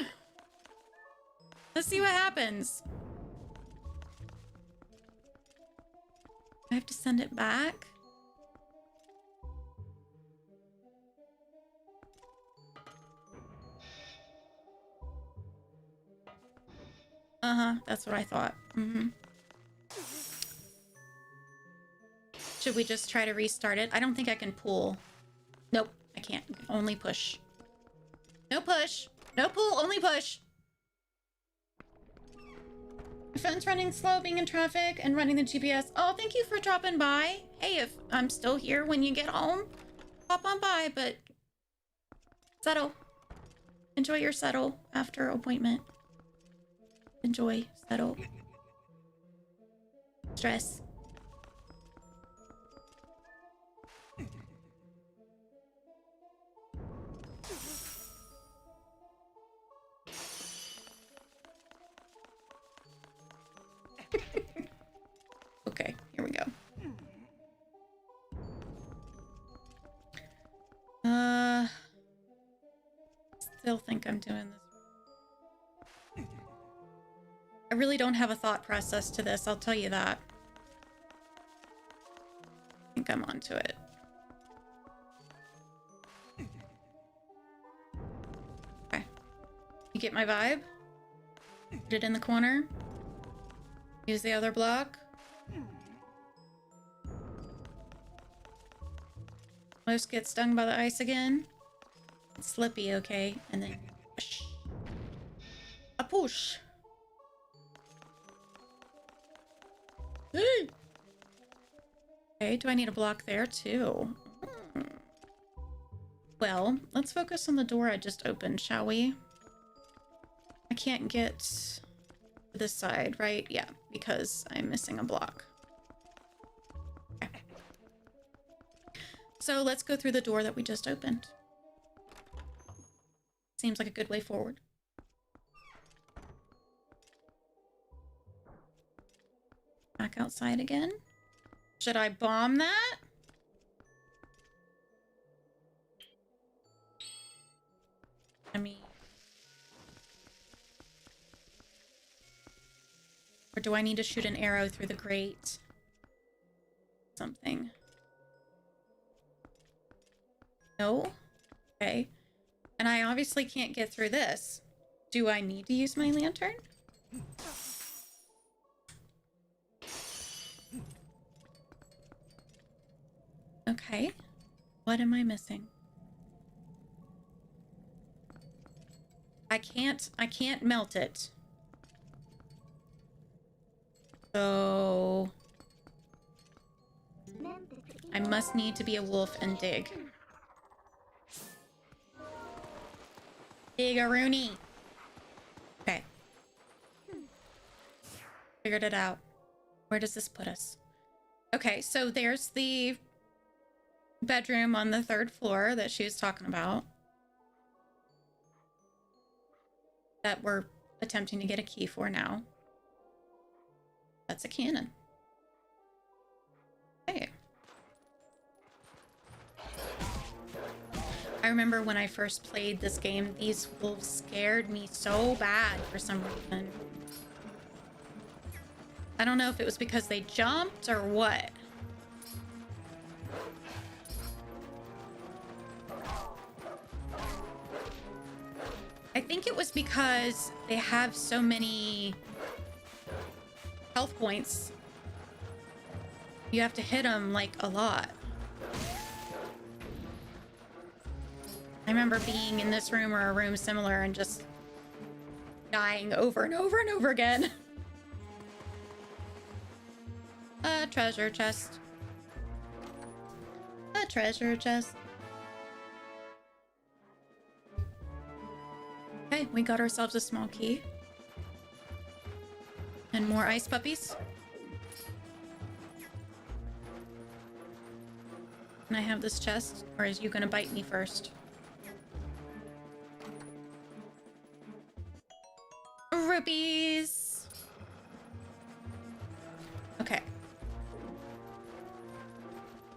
Let's see what happens. I have to send it back. Uh-huh, that's what I thought. Mm-hmm. Should we just try to restart it? I don't think I can pull. Nope, I can't. Only push. No push. No pull, only push. My phone's running slow, being in traffic and running the GPS. Oh, thank you for dropping by. Hey, if I'm still here when you get home, pop on by, but settle. Enjoy your settle after appointment. Enjoy, settle. Stress. Okay, here we go. Still think I'm doing this. I really don't have a thought process to this, I'll tell you that. I think I'm onto it. Okay. You get my vibe? Put it in the corner. Use the other block. Most get stung by the ice again. It's slippy, okay? And then push. A push. Okay, do I need a block there too? Well, let's focus on the door I just opened, shall we? I can't get to this side, right? Yeah, because I'm missing a block. Okay. So let's go through the door that we just opened. Seems like a good way forward. Back outside again. Should I bomb that? I mean... Or do I need to shoot an arrow through the grate? Something. No? Okay. And I obviously can't get through this. Do I need to use my lantern? Okay. What am I missing? I can't melt it. So I must need to be a wolf and dig. Dig-a-rooney. Okay. Figured it out. Where does this put us? Okay, so there's the bedroom on the 3rd floor that she was talking about. That we're attempting to get a key for now. That's a cannon. Okay. I remember when I first played this game, these wolves scared me so bad for some reason. I don't know if it was because they jumped or what. I think it was because they have so many health points. You have to hit them like a lot. I remember being in this room or a room similar and just dying over and over and over again. A treasure chest. A treasure chest. Okay, we got ourselves a small key. And more ice puppies. Can I have this chest? Or is you gonna bite me first? Rupees! Okay.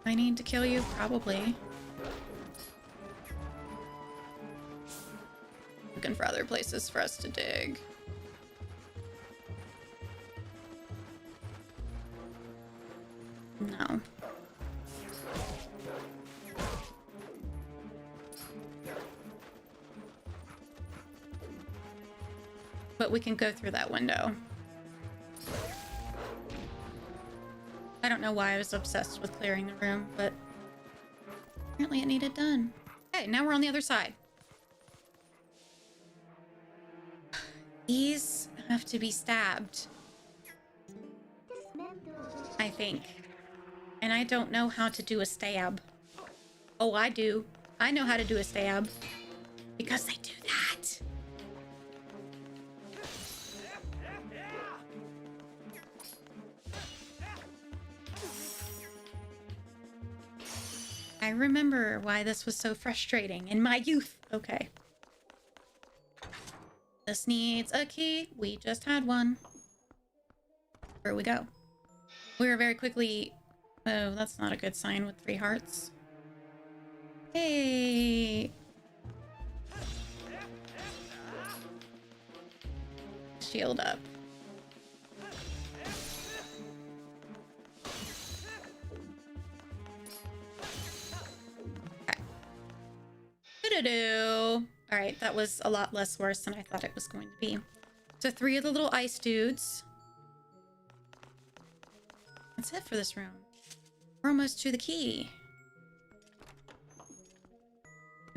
I need to kill you? Probably. looking for other places for us to dig. No. But we can go through that window. I don't know why I was obsessed with clearing the room, but apparently it needed done. Okay, now we're on the other side. These have to be stabbed, I think. And I don't know how to do a stab. Oh, I do. I know how to do a stab. Because they do that. I remember why this was so frustrating in my youth. Okay. This needs a key. We just had one. Here we go. We were very quickly... Oh, that's not a good sign with 3 hearts. Hey! Shield up. Okay. Doo-doo-doo. Alright, that was a lot less worse than I thought it was going to be. So 3 of the little ice dudes. That's it for this room. We're almost to the key.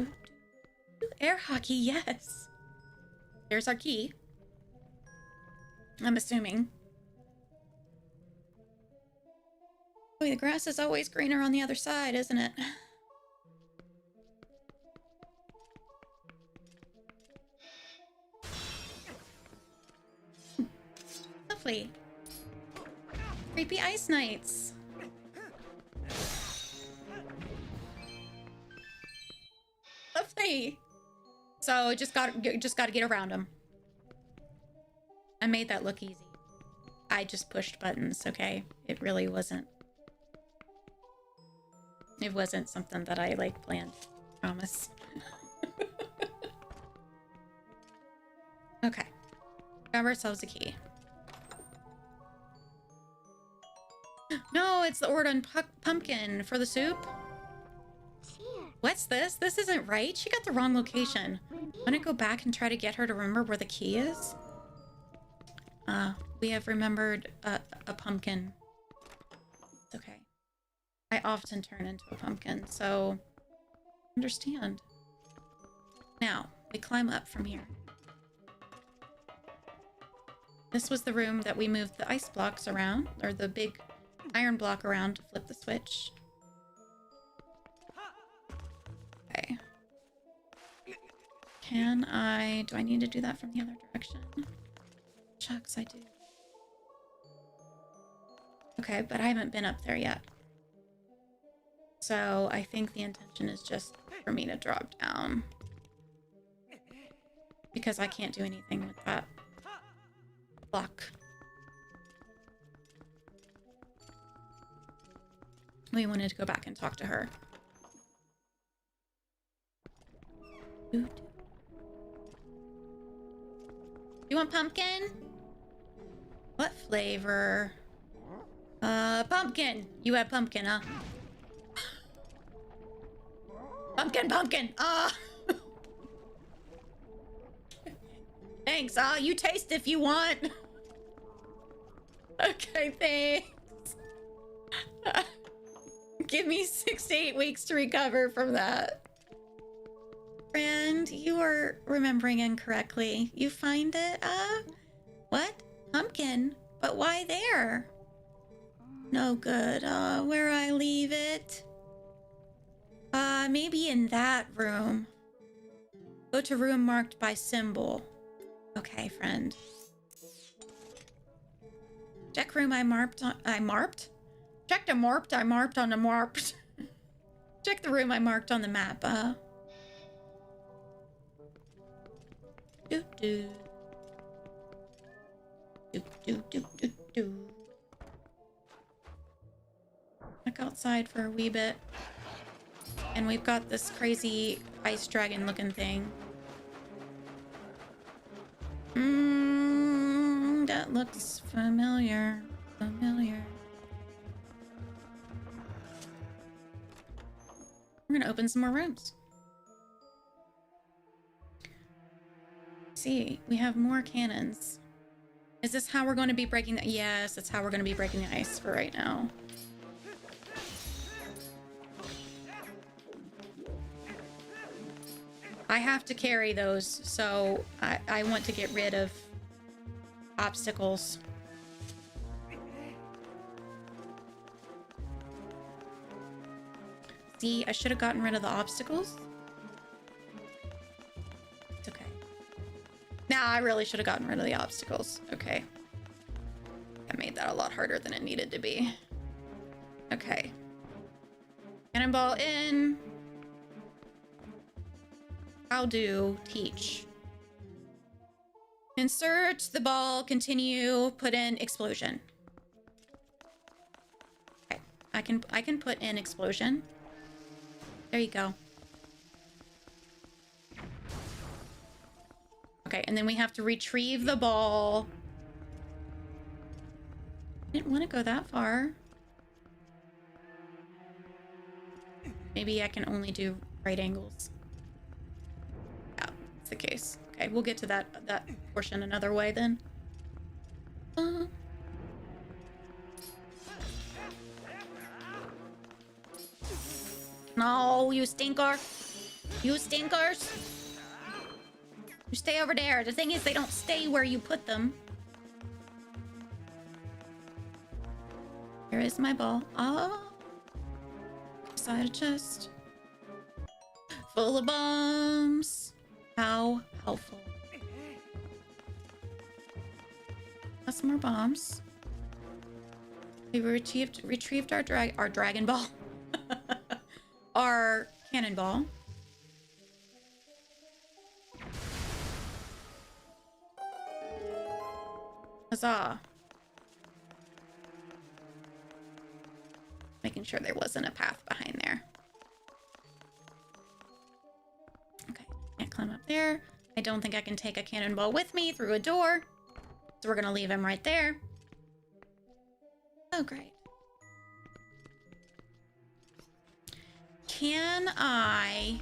Ooh, air hockey, yes. There's our key. I'm assuming. Boy, the grass is always greener on the other side, isn't it? Lovely. Creepy ice knights. Lovely. So just got to get around them. I made that look easy. I just pushed buttons, okay? It really wasn't. It wasn't something that I like planned. Promise. Okay. Grab ourselves a key. No, it's the Ordon pumpkin for the soup. What's this? This isn't right. She got the wrong location. Want to go back and try to get her to remember where the key is? We have remembered a pumpkin. It's okay. I often turn into a pumpkin, so understand. Now, we climb up from here. This was the room that we moved the ice blocks around, or the big iron block around to flip the switch. Okay. Do I need to do that from the other direction? Shucks, I do. Okay, but I haven't been up there yet. So I think the intention is just for me to drop down. Because I can't do anything with that block. We wanted to go back and talk to her. You want pumpkin? What flavor? Pumpkin! You have pumpkin, huh? Pumpkin! Thanks, you taste if you want. Okay, thanks. Give me 6 to 8 weeks to recover from that. Friend, you are remembering incorrectly. You find it, what? Pumpkin? But why there? No good. Where I leave it? Maybe in that room. Go to room marked by symbol. Okay, friend. Check room I marked on... I marked? Check the marked, I marked on the marked. Check the room I marked on the map, Do do. Do do do do do. Back outside for a wee bit. And we've got this crazy ice dragon looking thing. That looks familiar. Familiar. We're gonna open some more rooms. See, we have more cannons. Is this how we're going to be breaking the... Yes, that's how we're going to be breaking the ice for right now. I have to carry those, so I want to get rid of obstacles. See, I should have gotten rid of the obstacles. It's okay. Nah, I really should have gotten rid of the obstacles. Okay. I made that a lot harder than it needed to be. Okay. Cannonball in. I'll do teach. Insert the ball, continue, put in explosion. Okay, I can put in explosion. There you go. Okay, and then we have to retrieve the ball. I didn't want to go that far. Maybe I can only do right angles. Yeah, that's the case. Okay, we'll get to that portion another way then. No, you stinker. You stinkers. You stay over there. The thing is, they don't stay where you put them. Here is my ball. Oh. Inside a chest. Full of bombs. How helpful. Got some more bombs. We retrieved our dragon ball. Our cannonball. Huzzah. Making sure there wasn't a path behind there. Okay, can't climb up there. I don't think I can take a cannonball with me through a door. So we're gonna leave him right there. Oh, great. Can I...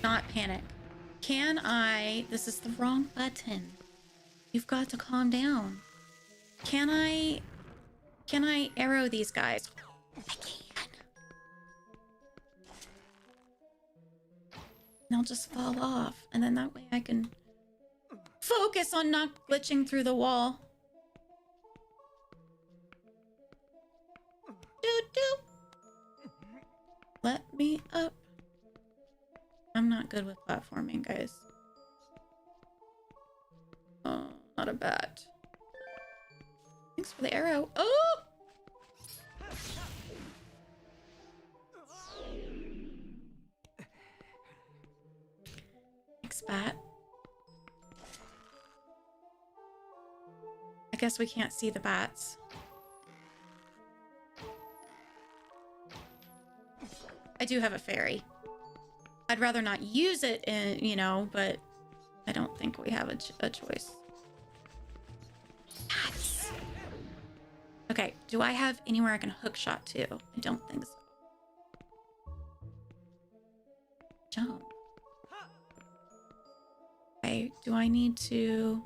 not panic? Can I... This is the wrong button. You've got to calm down. Can I arrow these guys? I can. And they'll just fall off. And then that way I can focus on not glitching through the wall. Let me up. I'm not good with platforming, guys. Oh, not a bat. Thanks for the arrow. Oh! Thanks, bat. I guess we can't see the bats. I do have a fairy. I'd rather not use it, in, you know, but I don't think we have a choice. Yes. Okay, do I have anywhere I can hook shot to? I don't think so. Jump. Okay, do I need to...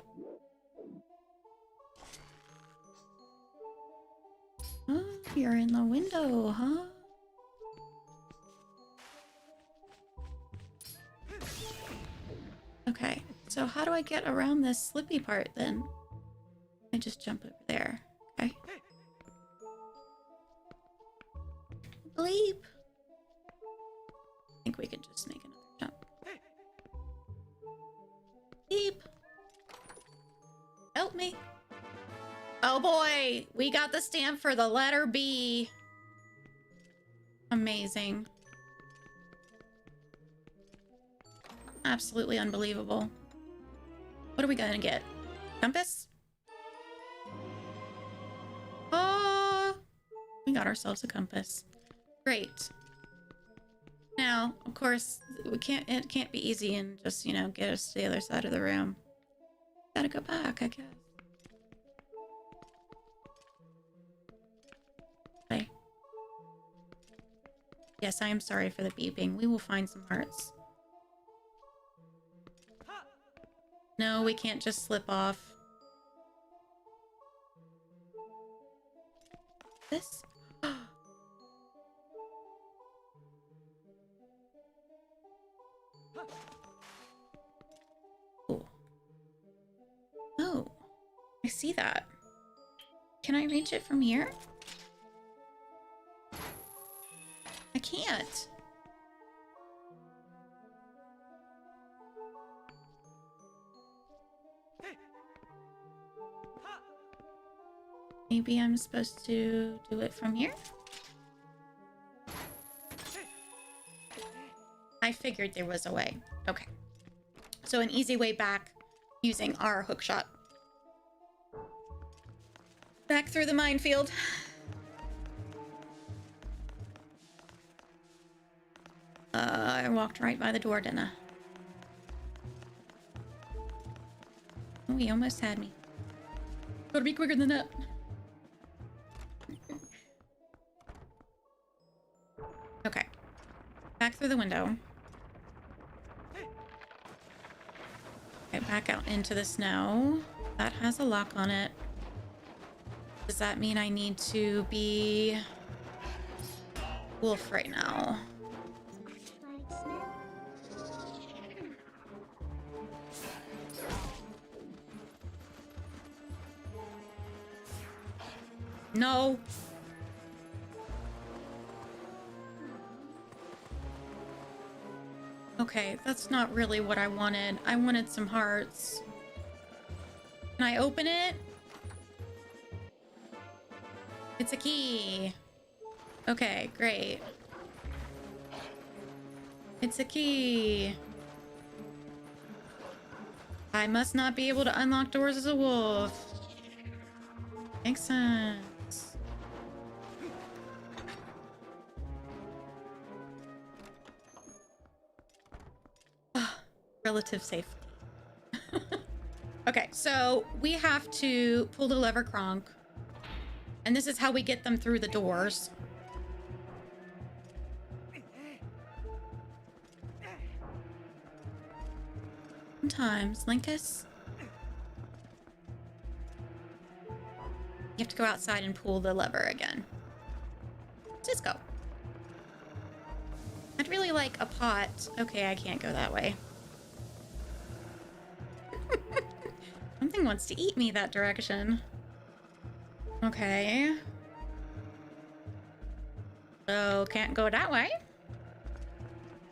Oh, you're in the window, huh? Okay, so how do I get around this slippy part then? I just jump over there. Okay. Bleep. I think we can just make another jump. Beep. Help me. Oh boy, we got the stamp for the letter B. Amazing. Absolutely unbelievable. What are we gonna get? Compass? Oh, we got ourselves a compass. Great. Now, Well, of course, it can't be easy and just, you know, get us to the other side of the room. Gotta go back, I guess. Okay. Yes, I am sorry for the beeping. We will find some hearts. No, we can't just slip off. This? Oh. Oh. I see that. Can I reach it from here? I can't. Maybe I'm supposed to do it from here? I figured there was a way. Okay. So an easy way back using our hookshot. Back through the minefield. I walked right by the door, didn't I? Oh, he almost had me. Gotta be quicker than that. Okay. Back through the window. Okay, back out into the snow. That has a lock on it. Does that mean I need to be wolf right now? No. Okay, that's not really what I wanted. I wanted some hearts. Can I open it? It's a key. Okay, great. It's a key. I must not be able to unlock doors as a wolf. Makes sense. Relative safety. Okay, so we have to pull the lever Kronk. And this is how we get them through the doors. Sometimes, Linkus, you have to go outside and pull the lever again. Cisco. I'd really like a pot. Okay, I can't go that way. Something wants to eat me that direction. Okay. So, can't go that way?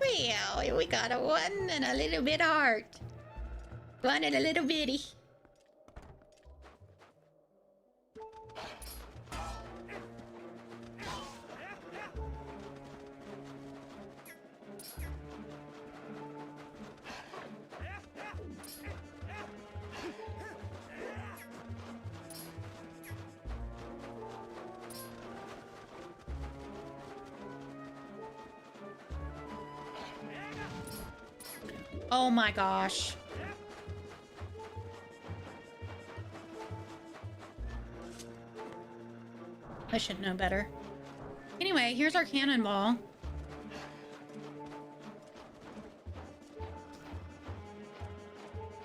Well, we got a 1 and a little bit of heart. 1 and a little bitty. Oh my gosh. I should know better. Anyway, here's our cannonball.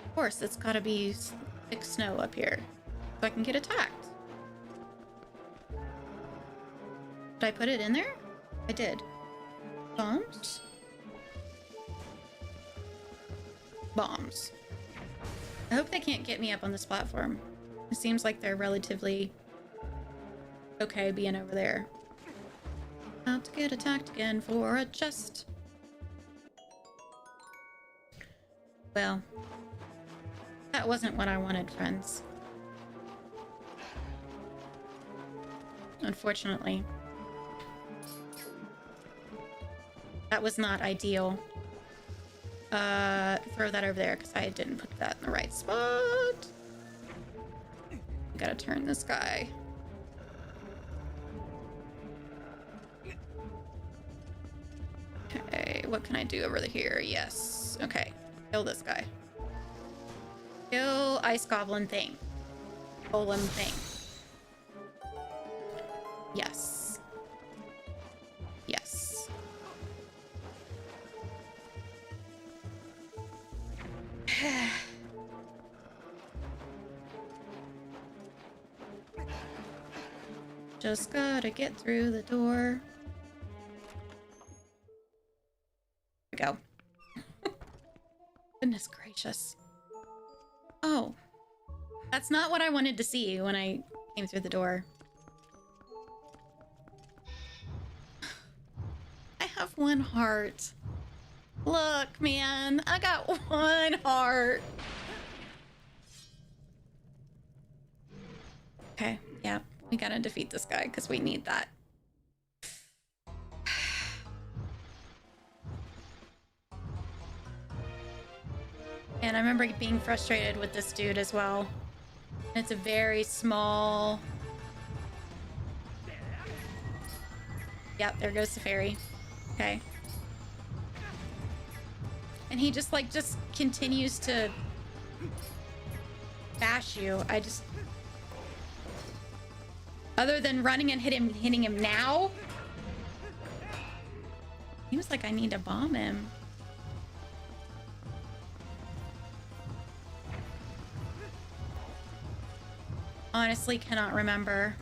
Of course, it's gotta be thick snow up here so I can get attacked. Did I put it in there? I did. Bombs? Bombs. I hope they can't get me up on this platform. It seems like they're relatively okay being over there. About to get attacked again for a chest. Well, that wasn't what I wanted, friends. Unfortunately. That was not ideal. Throw that over there because I didn't put that in the right spot. Gotta turn this guy. Okay, what can I do over here? Yes. Okay. Kill this guy. Kill ice goblin thing. Golem thing. Yes. Yes. Just gotta get through the door. There we go. Goodness gracious. Oh. That's not what I wanted to see when I came through the door. I have one heart. Look, man. I got one heart. Okay, yeah. We gotta defeat this guy because we need that. And I remember being frustrated with this dude as well. It's a very small... Yep, there goes the fairy. Okay. And he just continues to bash you. I just... Other than running and hitting him now? Seems like I need to bomb him. Honestly, cannot remember.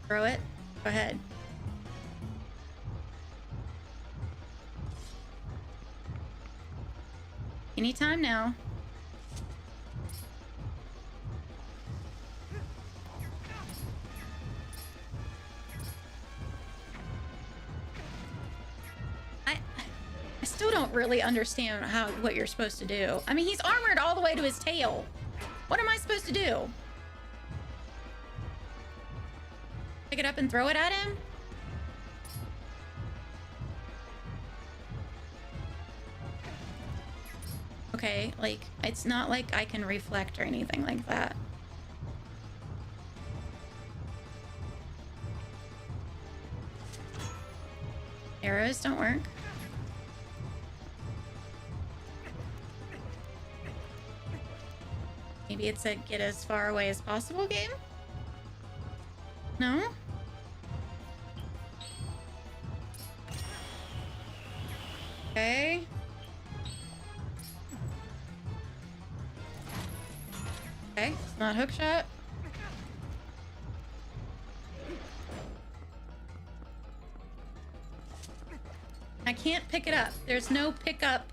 Throw it. Go ahead. Anytime now. I still don't really understand what you're supposed to do. I mean, he's armored all the way to his tail. What am I supposed to do? Pick it up and throw it at him? Okay, like, it's not like I can reflect or anything like that. Arrows don't work. Maybe it's a get as far away as possible game? No? Okay. Okay, it's not hook shot. I can't pick it up. There's no pickup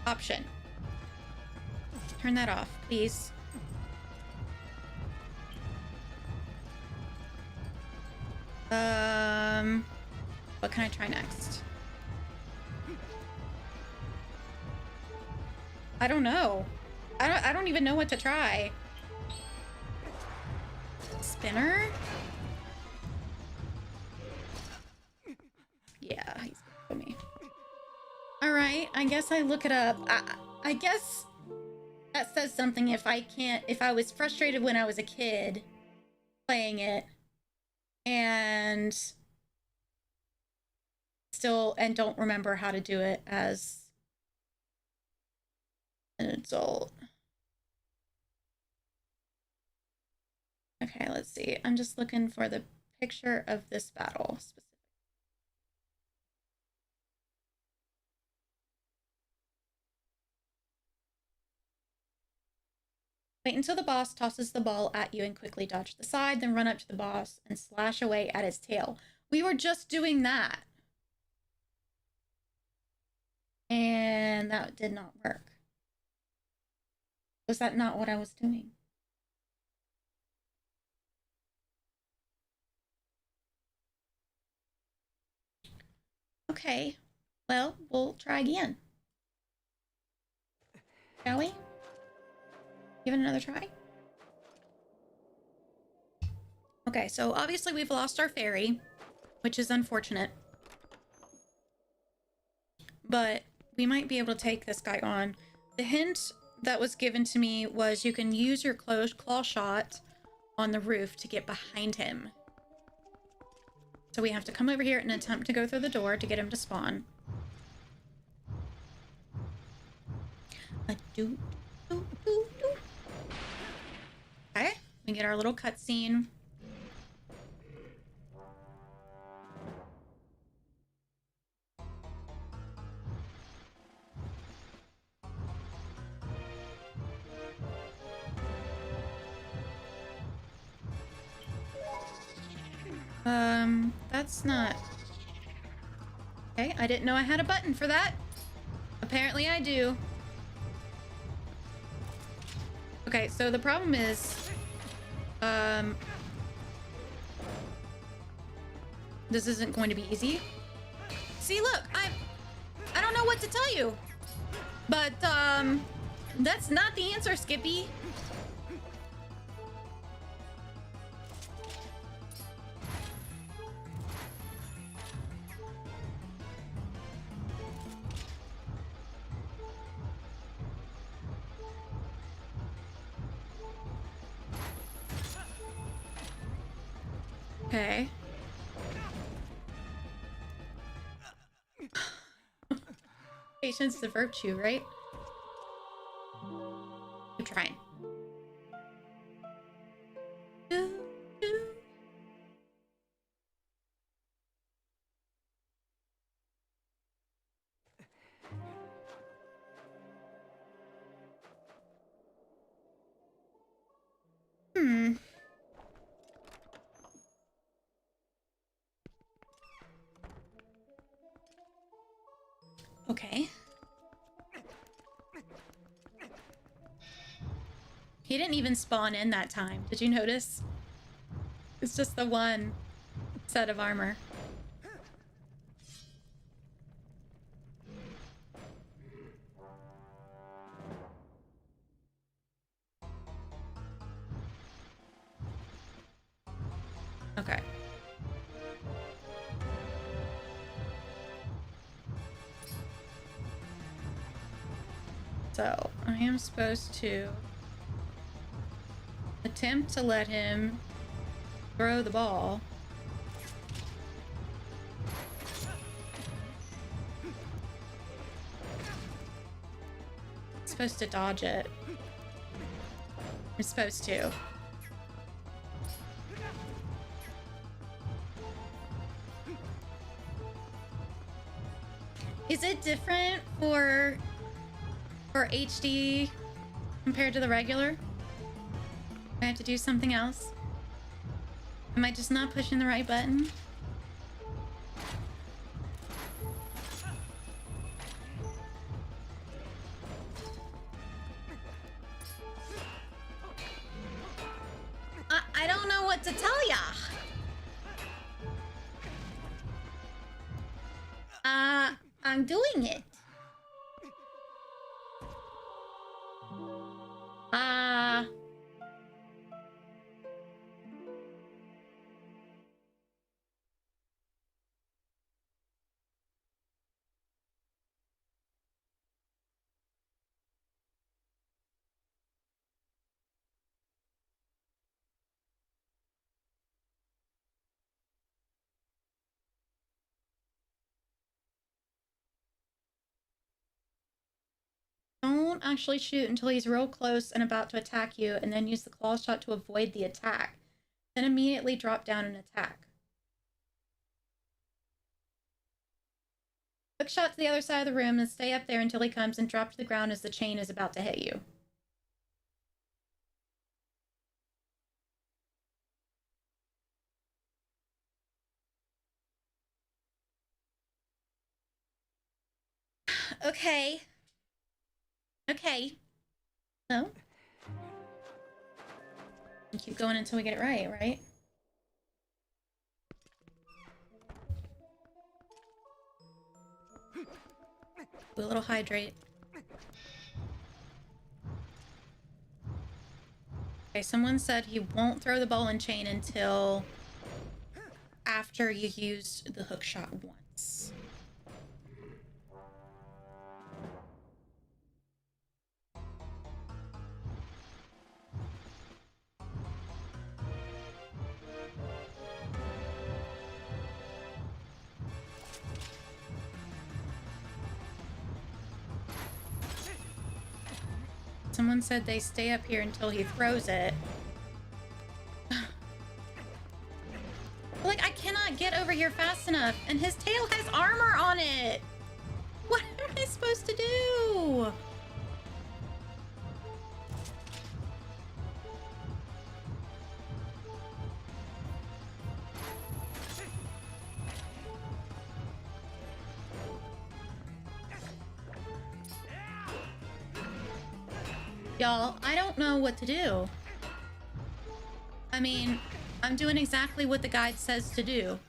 option. Turn that off, please. What can I try next? I don't know. I don't even know what to try. Spinner? Yeah, he's gonna kill me. All right, I guess I look it up. I guess that says something if I was frustrated when I was a kid playing it and don't remember how to do it as an adult. Okay, let's see. I'm just looking for the picture of this battle specifically. Wait until the boss tosses the ball at you and quickly dodge to the side, then run up to the boss and slash away at his tail. We were just doing that. And that did not work. Was that not what I was doing? Okay, well, we'll try again. Shall we? Give it another try? Okay, so obviously we've lost our fairy, which is unfortunate. But we might be able to take this guy on. The hint that was given to me was you can use your claw shot on the roof to get behind him. So we have to come over here and attempt to go through the door to get him to spawn. Okay, we get our little cutscene. That's not... Okay, I didn't know I had a button for that. Apparently I do. Okay, so the problem is... this isn't going to be easy. See, look, I don't know what to tell you. But, that's not the answer, Skippy. Okay. Patience is a virtue, right? Keep trying. Okay. He didn't even spawn in that time. Did you notice? It's just the one set of armor. Okay. So, I am supposed to attempt to let him throw the ball. I'm supposed to dodge it. I'm supposed to. Is it different for HD compared to the regular? Do I have to do something else? Am I just not pushing the right button? I don't know what to tell ya. I'm doing it. Don't actually shoot until he's real close and about to attack you, and then use the claw shot to avoid the attack. Then immediately drop down and attack. Quick shot to the other side of the room and stay up there until he comes and drop to the ground as the chain is about to hit you. Okay. Okay. No? And keep going until we get it right, right? Do a little hydrate. Okay, someone said he won't throw the ball and chain until after you used the hook shot once. Someone said they stay up here until he throws it. Like, I cannot get over here fast enough, and his tail has armor on it! What am I supposed to do? Y'all, I don't know what to do. I mean, I'm doing exactly what the guide says to do.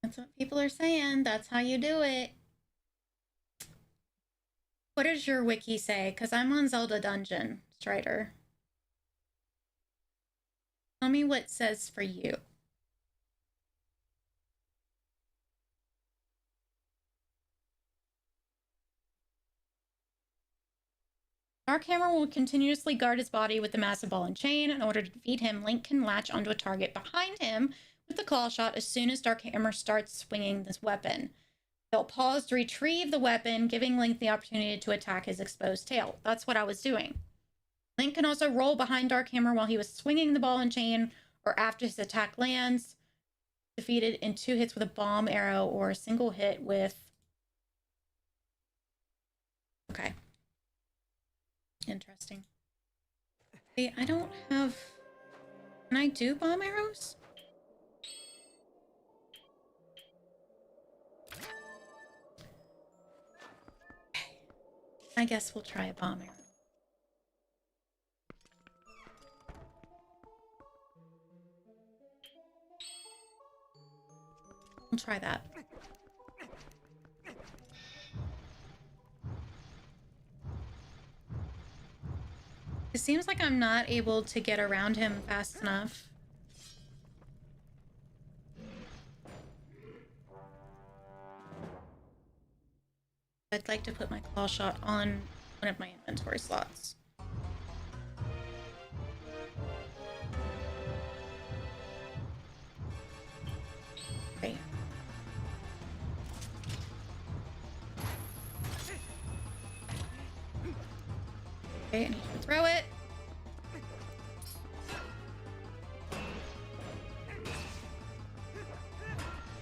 That's what people are saying. That's how you do it. What does your wiki say? Because I'm on Zelda Dungeon, Strider. Tell me what it says for you. Dark Hammer will continuously guard his body with the massive ball and chain. In order to defeat him, Link can latch onto a target behind him with the claw shot as soon as Dark Hammer starts swinging this weapon. They'll pause to retrieve the weapon, giving Link the opportunity to attack his exposed tail. That's what I was doing. Link can also roll behind Dark Hammer while he was swinging the ball and chain, or after his attack lands, defeated in 2 hits with a bomb arrow or a single hit with... Okay. Interesting. See, I don't have... Can I do bomb arrows? I guess we'll try a bomb arrow. We'll try that. It seems like I'm not able to get around him fast enough. I'd like to put my claw shot on one of my inventory slots. Great. Okay, I need to throw it.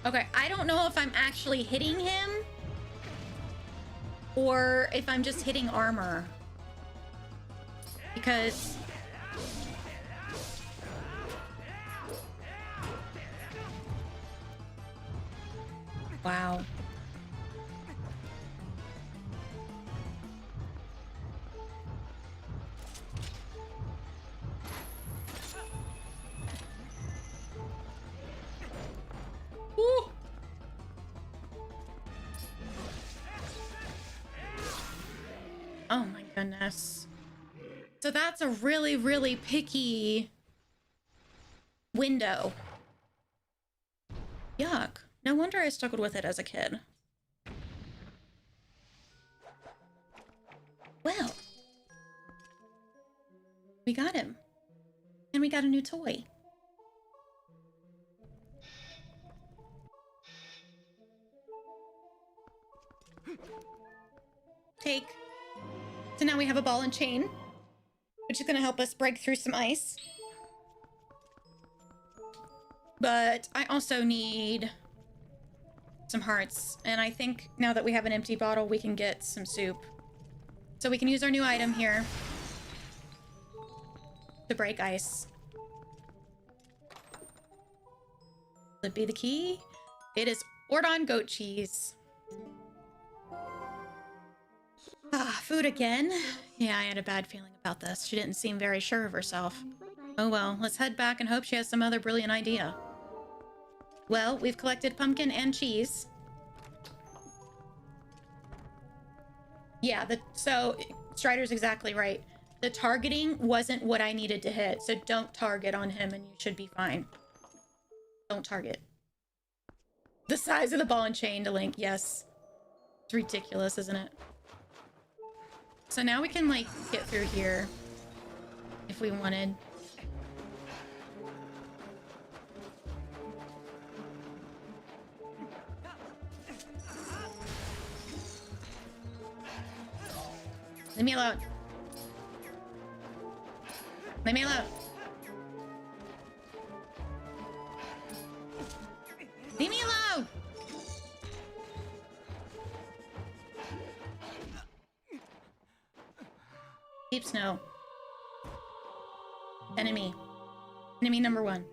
Okay, I don't know if I'm actually hitting him or if I'm just hitting armor. Because... Wow. Woo! Oh my goodness. So that's a really, really picky window. Yuck. No wonder I struggled with it as a kid. Well, we got him. And we got a new toy. Take. So now we have a ball and chain, which is going to help us break through some ice. But I also need some hearts. And I think now that we have an empty bottle, we can get some soup. So we can use our new item here to break ice. Will it be the key? It is Ordon goat cheese. Ah, food again. Yeah, I had a bad feeling about this. She didn't seem very sure of herself. Oh well, let's head back and hope she has some other brilliant idea. Well, we've collected pumpkin and cheese. Yeah, so Strider's exactly right. The targeting wasn't what I needed to hit, so don't target on him and you should be fine. Don't target. The size of the ball and chain to Link, yes. It's ridiculous, isn't it? So now we can, like, get through here if we wanted. Leave me alone. Leave me alone. Leave me alone. Deep snow. Enemy. Enemy number 1.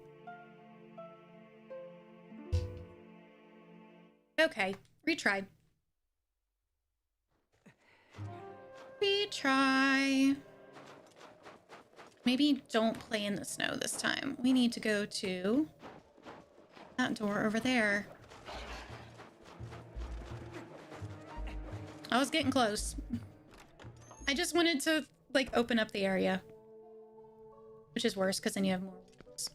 Okay, retry. Retry. Maybe don't play in the snow this time. We need to go to that door over there. I was getting close. I just wanted to, like, open up the area. Which is worse, because then you have more walls.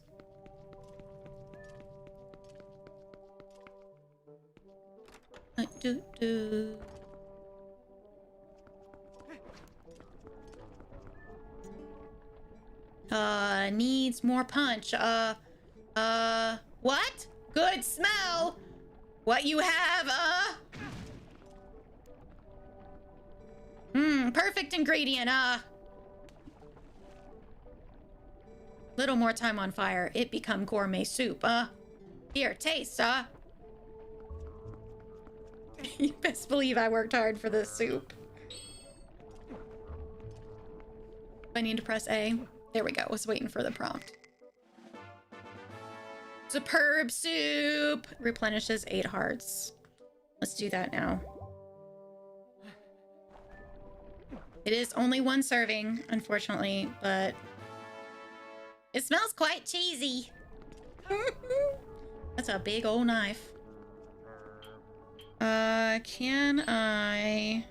Needs more punch. What? Good smell! What you have, perfect ingredient, little more time on fire, it become gourmet soup, here, taste, You best believe I worked hard for this soup. I need to press A. There we go, I was waiting for the prompt. Superb soup! Replenishes 8 hearts. Let's do that now. It is only 1 serving, unfortunately, but it smells quite cheesy. That's a big old knife. Can I...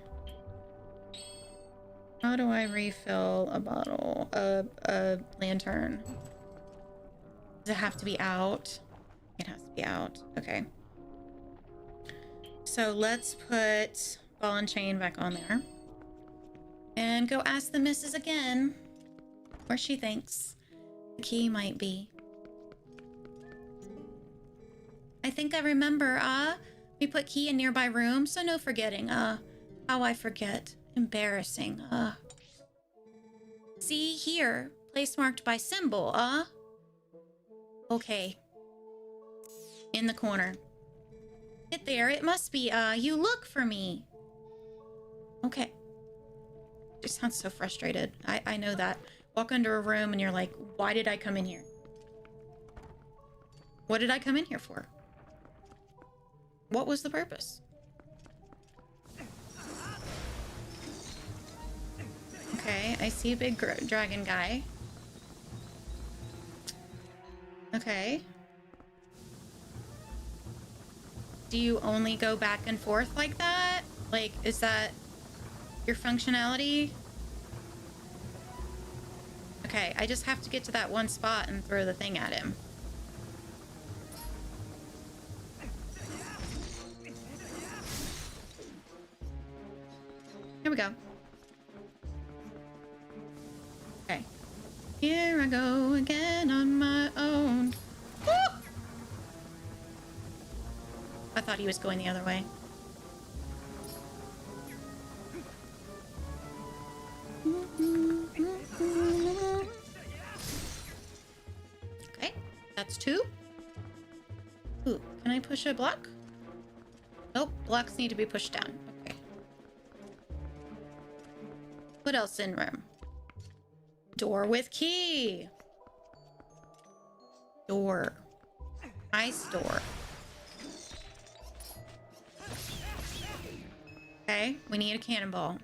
How do I refill a bottle? A lantern. Does it have to be out? It has to be out. Okay. So let's put ball and chain back on there. And go ask the missus again where she thinks the key might be. I think I remember, we put key in nearby room, so no forgetting, how I forget. Embarrassing, See here, place marked by symbol, Okay. In the corner. Get there, it must be, you look for me. Okay. Just sounds so frustrated. I know that. Walk into a room and you're like, why did I come in here? What did I come in here for? What was the purpose? Okay, I see a big dragon guy. Okay. Do you only go back and forth like that? Like, is that your functionality? Okay, I just have to get to that one spot and throw the thing at him. Here we go. Okay. Here I go again on my own. Woo! I thought he was going the other way. Okay, that's 2. Ooh, can I push a block? Nope, blocks need to be pushed down. Okay. What else in room? Door with key. Door. Nice door. Okay, we need a cannonball.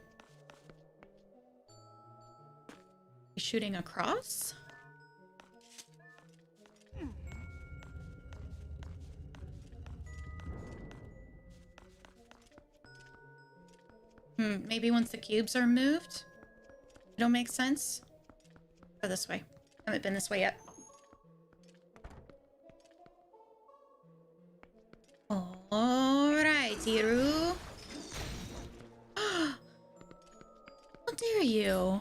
He's shooting across? Maybe once the cubes are moved? It'll make sense. Go this way. I haven't been this way yet. Alright, Hyrule. dare you?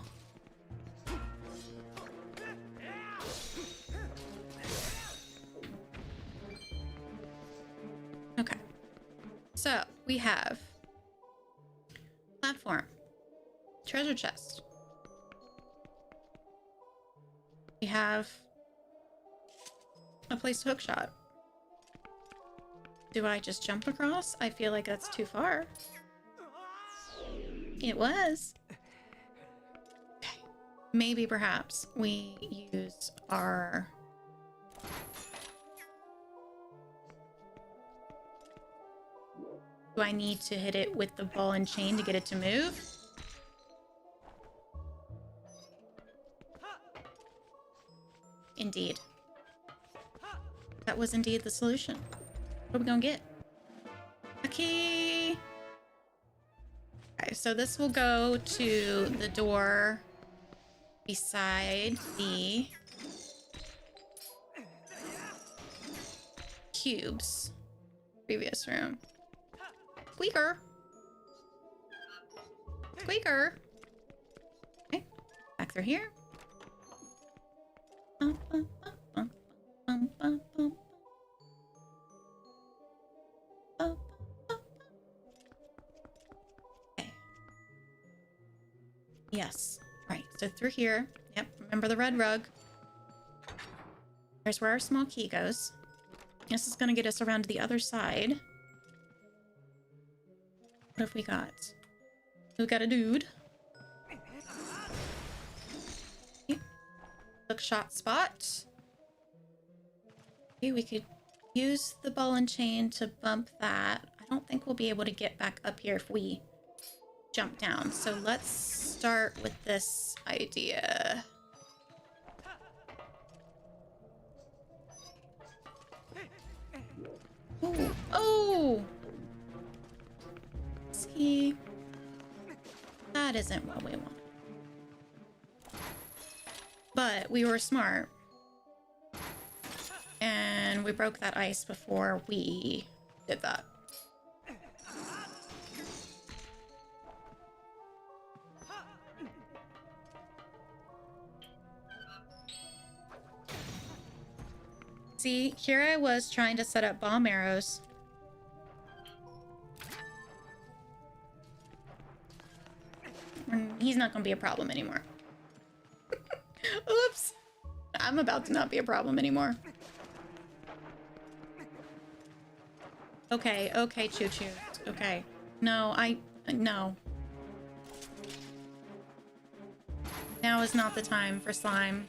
Okay. So, we have platform, treasure chest. We have a place to hook shot. Do I just jump across? I feel like that's too far. It was. Okay. Maybe perhaps we use our... Do I need to hit it with the ball and chain to get it to move? Indeed. That was indeed the solution. What are we gonna get? A key! Okay, so this will go to the door beside the cubes. Previous room. Squeaker! Squeaker! Okay, back through here. Okay. Yes. Right, so through here. Yep, remember the red rug. There's where our small key goes. This is gonna get us around to the other side. What have we got? We got a dude. Hook shot spot. Okay, we could use the ball and chain to bump that. I don't think we'll be able to get back up here if we jump down. So let's start with this idea. Oh! Oh! See? That isn't what we want. But we were smart. And we broke that ice before we did that. See, here I was trying to set up bomb arrows. He's not gonna be a problem anymore. Oops. I'm about to not be a problem anymore. Okay, okay, choo-choo. Okay. No, no. Now is not the time for slime.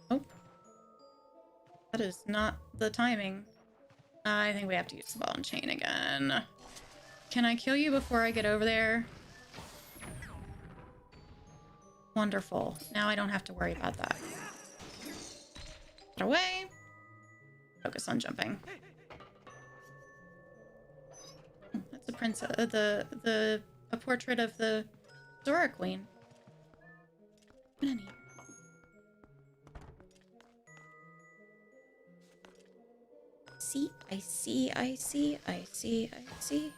Oh. That is not the timing. I think we have to use the ball and chain again. Can I kill you before I get over there? Wonderful. Now I don't have to worry about that. Get away. Focus on jumping. That's a princess. A portrait of the Zora Queen. What I need. See, I see, I see, I see, I see.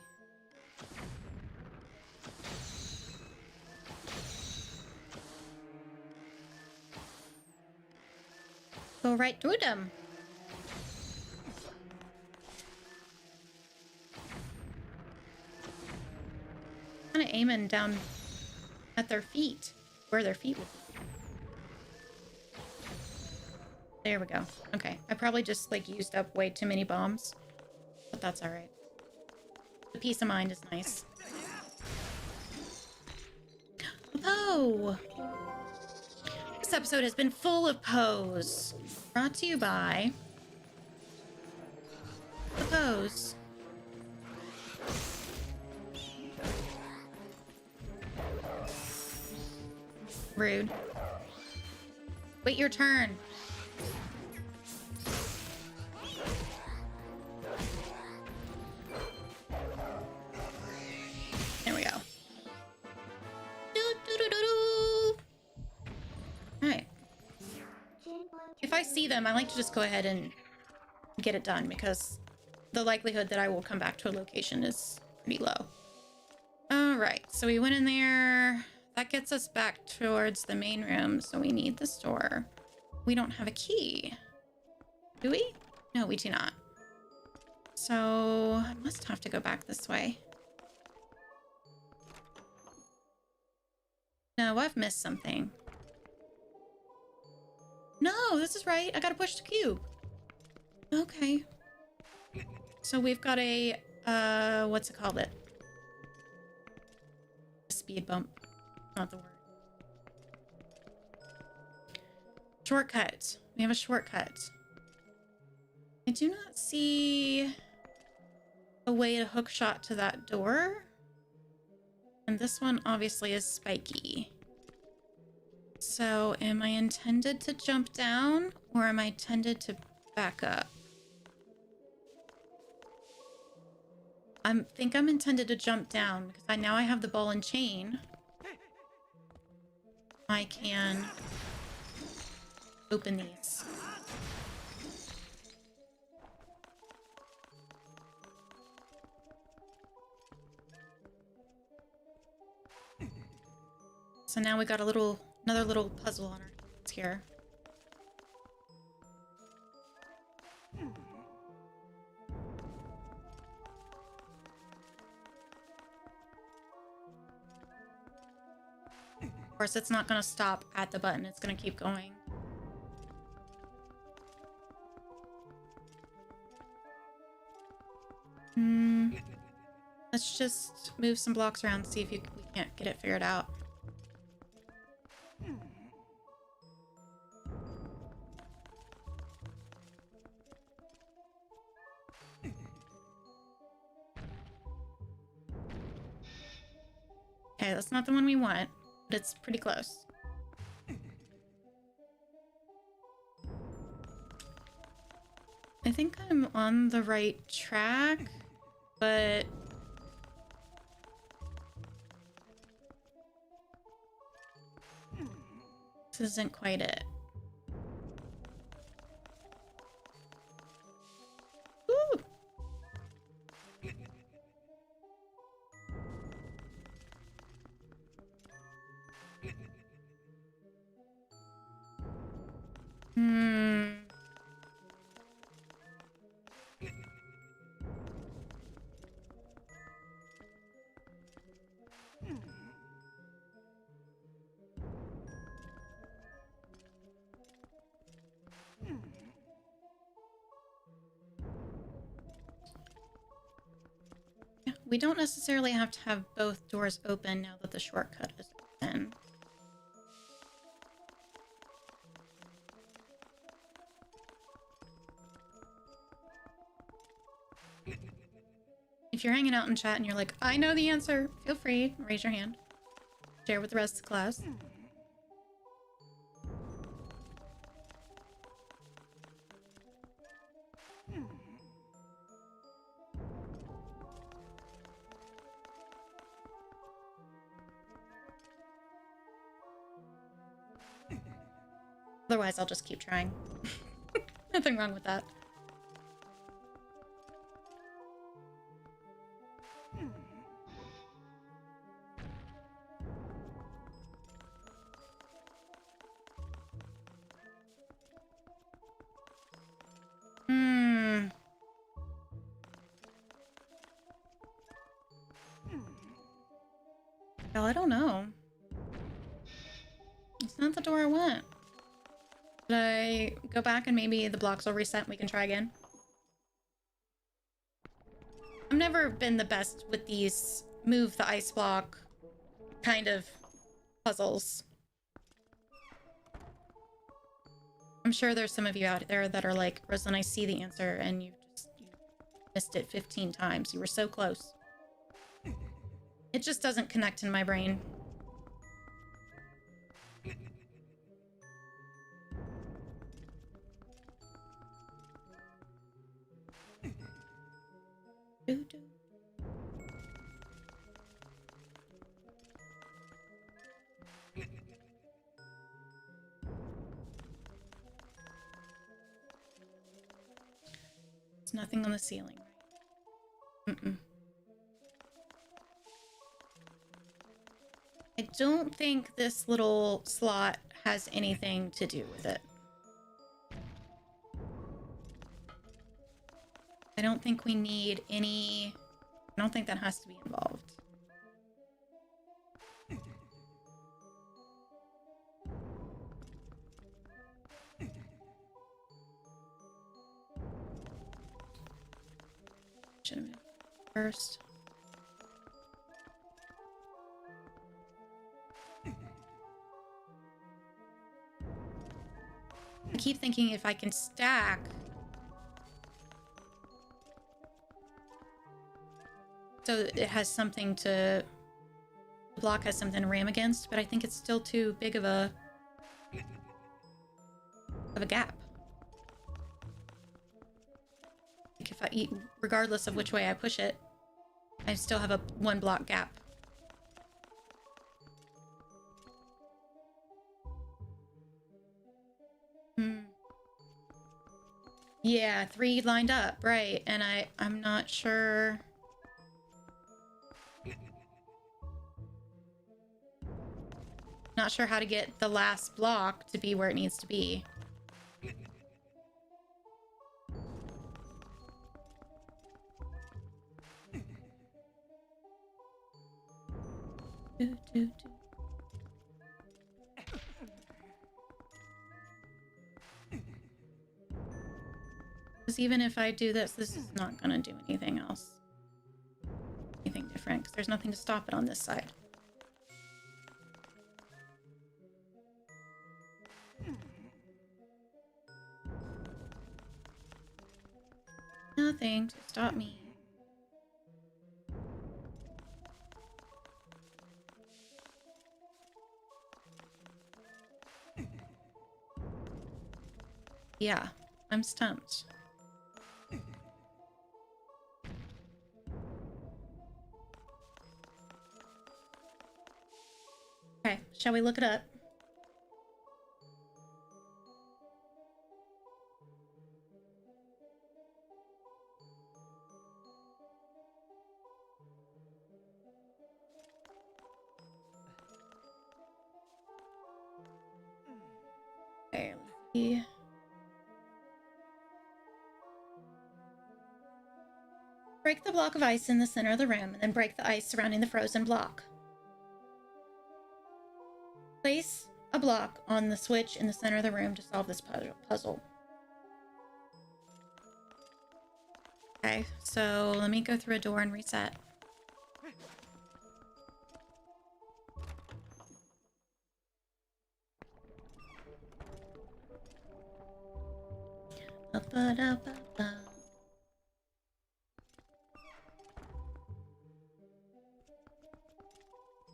Go right through them. Kind of aiming down at their feet, where their feet would be. There we go. Okay, I probably just like used up way too many bombs, but that's all right. The peace of mind is nice. Oh. This episode has been full of pose. Brought to you by the pose. Rude. Wait your turn. There we go. if I see them, I like to just go ahead and get it done because the likelihood that I will come back to a location is pretty low. All right, so we went in there. That gets us back towards the main room, so we need the store. We don't have a key. Do we? No, we do not. So I must have to go back this way. No, I've missed something. No, this is right. I gotta push the cube. Okay. So we've got a, what's it called? A speed bump. Not the word. Shortcut. We have a shortcut. I do not see a way to hook shot to that door. And this one obviously is spiky. So am I intended to jump down or am I intended to back up? I think I'm intended to jump down because now I have the ball and chain. I can open these. So now we got another little puzzle on our hands here. Of course, it's not going to stop at the button. It's going to keep going. Let's just move some blocks around and see if we can't get it figured out. Okay, that's not the one we want, but it's pretty close. I think I'm on the right track, but this isn't quite it. Ooh. We don't necessarily have to have both doors open now that the shortcut is open. If you're hanging out in chat and you're like, I know the answer, feel free, raise your hand. Share with the rest of the class. Otherwise, I'll just keep trying. Nothing wrong with that. Well, I don't know. It's not the door I want. Should I go back and maybe the blocks will reset and we can try again? I've never been the best with these move the ice block kind of puzzles. I'm sure there's some of you out there that are like, Rosealyn, I see the answer and you missed it 15 times. You were so close. It just doesn't connect in my brain. nothing on the ceiling, right? Mm-mm. I don't think this little slot has anything to do with it. I don't think we need any... I don't think that has to be involved. Should have moved first. I keep thinking if I can stack... so it has something to... the block has something to ram against, but I think it's still too big of a gap. Like if I, regardless of which way I push it, I still have a 1 block gap. Yeah, 3 lined up, right? And I'm not sure. Not sure how to get the last block to be where it needs to be. Because even if I do this, this is not going to do anything else. Anything different, because there's nothing to stop it on this side. Nothing to stop me. Yeah, I'm stumped. Okay, shall we look it up? Okay, let's see. Break the block of ice in the center of the room, and then break the ice surrounding the frozen block. Place a block on the switch in the center of the room to solve this puzzle. Okay, so let me go through a door and reset.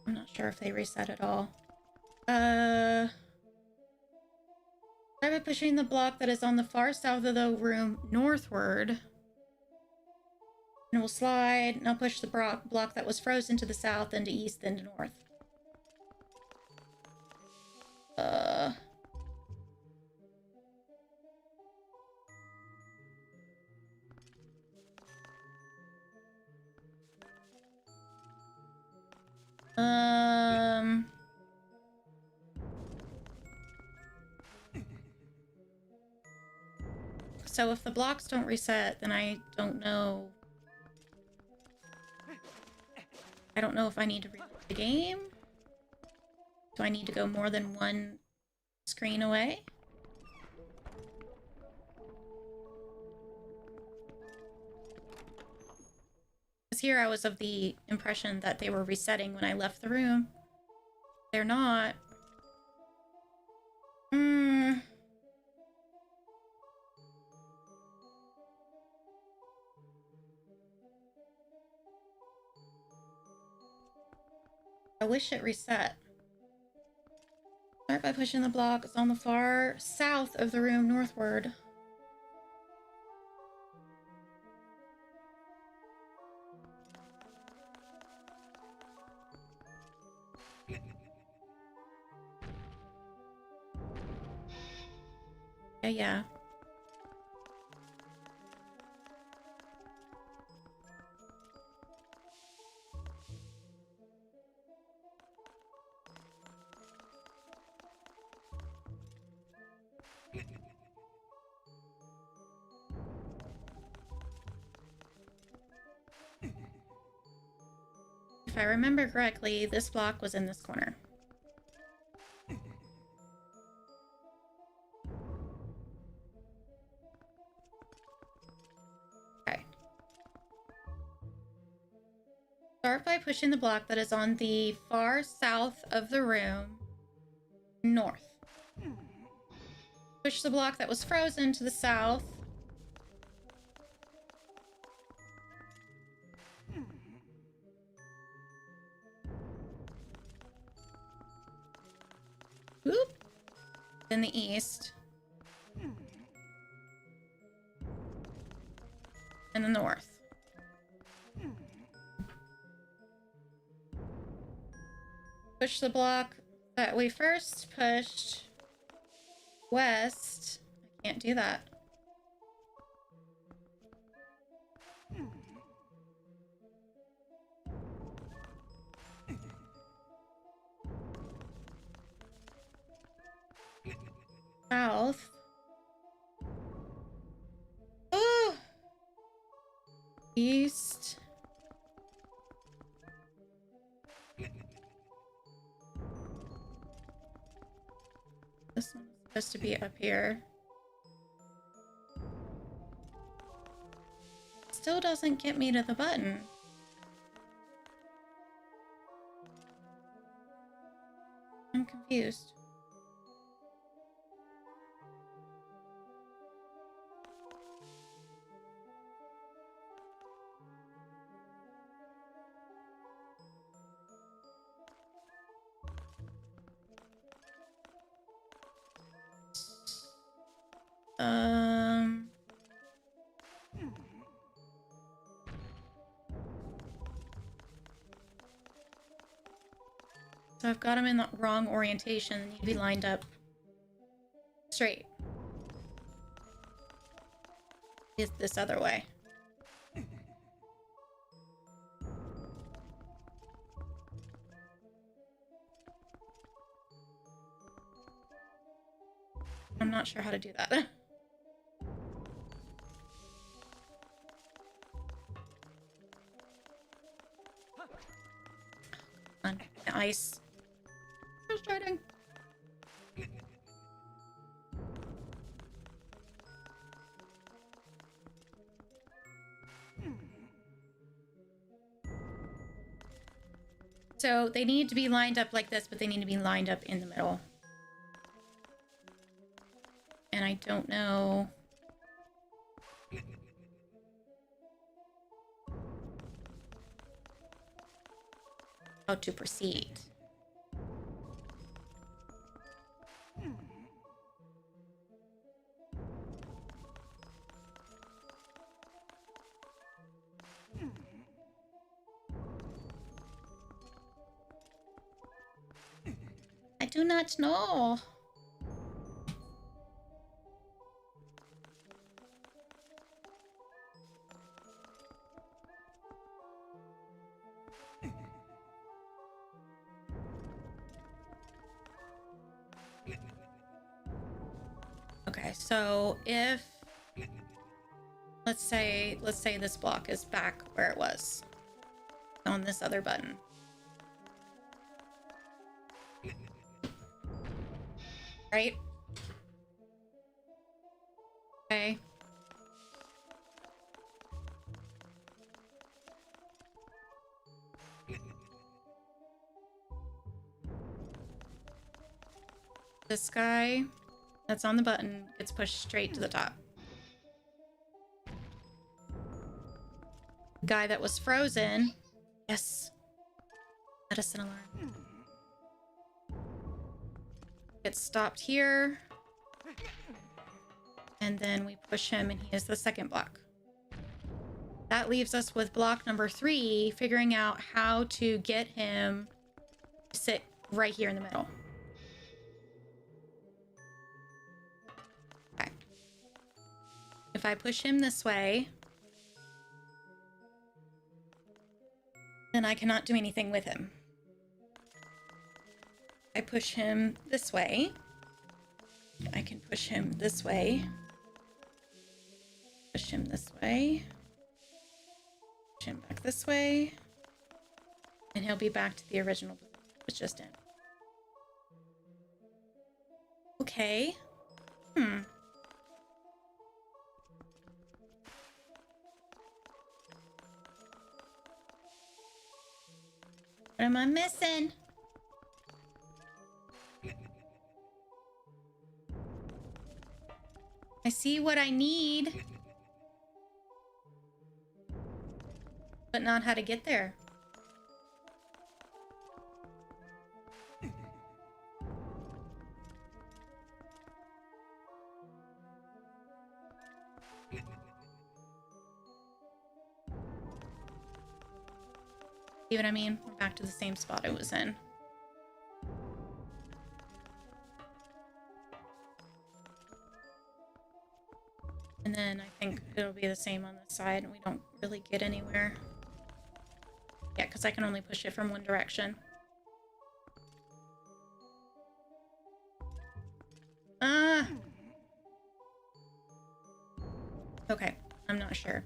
I'm not sure if they reset at all. Try by pushing the block that is on the far south of the room northward. And it will slide. Now push the block that was frozen to the south, then to east, then to north. So if the blocks don't reset, then I don't know. I don't know if I need to reload the game. Do I need to go more than 1 screen away? Because here I was of the impression that they were resetting when I left the room. They're not. I wish it reset. Start by pushing the block. It's on the far south of the room northward. Yeah. I remember correctly, this block was in this corner. Okay. Start by pushing the block that is on the far south of the room north. Push the block that was frozen to the south. Whoop. In the east. And the north. Push the block that we first pushed west. I can't do that. South. Oh! East. This one's supposed to be up here. Still doesn't get me to the button. I'm confused. So I've got them in the wrong orientation. They need to be lined up straight. Is this other way? I'm not sure how to do that. On the ice. Frustrating. So they need to be lined up like this, but they need to be lined up in the middle. And I don't know how to proceed. I do not know. Okay, so if let's say this block is back where it was on this other button. Right? Okay. This guy that's on the button gets pushed straight to the top. The guy that was frozen. Yes. Medicine alarm. Gets stopped here. And then we push him and he is the second block. That leaves us with block number 3, figuring out how to get him to sit right here in the middle. Okay. If I push him this way, then I cannot do anything with him. I push him this way. I can push him this way. Push him this way. Push him back this way. And he'll be back to the original position he was just in. Okay. What am I missing? I see what I need, but not how to get there. See what I mean? We're back to the same spot I was in. And then I think it'll be the same on this side, and we don't really get anywhere. Yeah, because I can only push it from one direction. Okay, I'm not sure.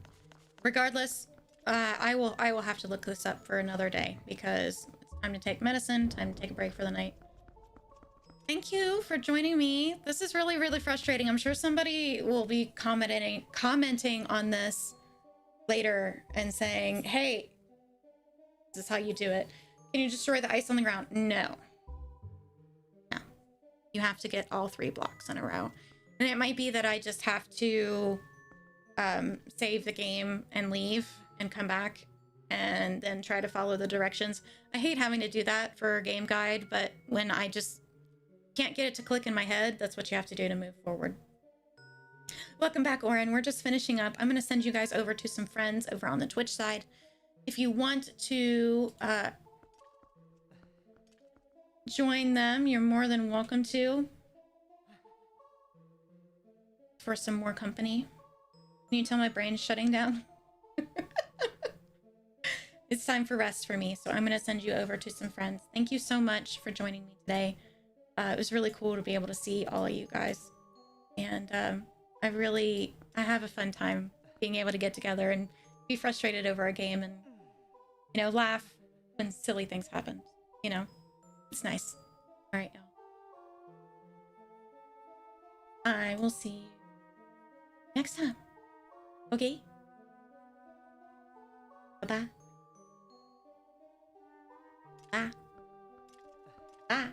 Regardless, I will have to look this up for another day because it's time to take medicine, time to take a break for the night. Thank you for joining me. This is really, really frustrating. I'm sure somebody will be commenting on this later and saying, hey, this is how you do it. Can you destroy the ice on the ground? No. No. You have to get all 3 blocks in a row. And it might be that I just have to save the game and leave and come back and then try to follow the directions. I hate having to do that for a game guide, but when I just can't get it to click in my head, that's what you have to do to move forward. Welcome back, Oren. We're just finishing up. I'm going to send you guys over to some friends over on the Twitch side. If you want to join them, you're more than welcome to. For some more company. Can you tell my brain's shutting down? It's time for rest for me, so I'm going to send you over to some friends. Thank you so much for joining me today. It was really cool to be able to see all of you guys. And I have a fun time being able to get together and be frustrated over a game and, you know, laugh when silly things happen. You know, it's nice. All right, y'all. I will see you next time. Okay? Bye-bye. Bye. Bye.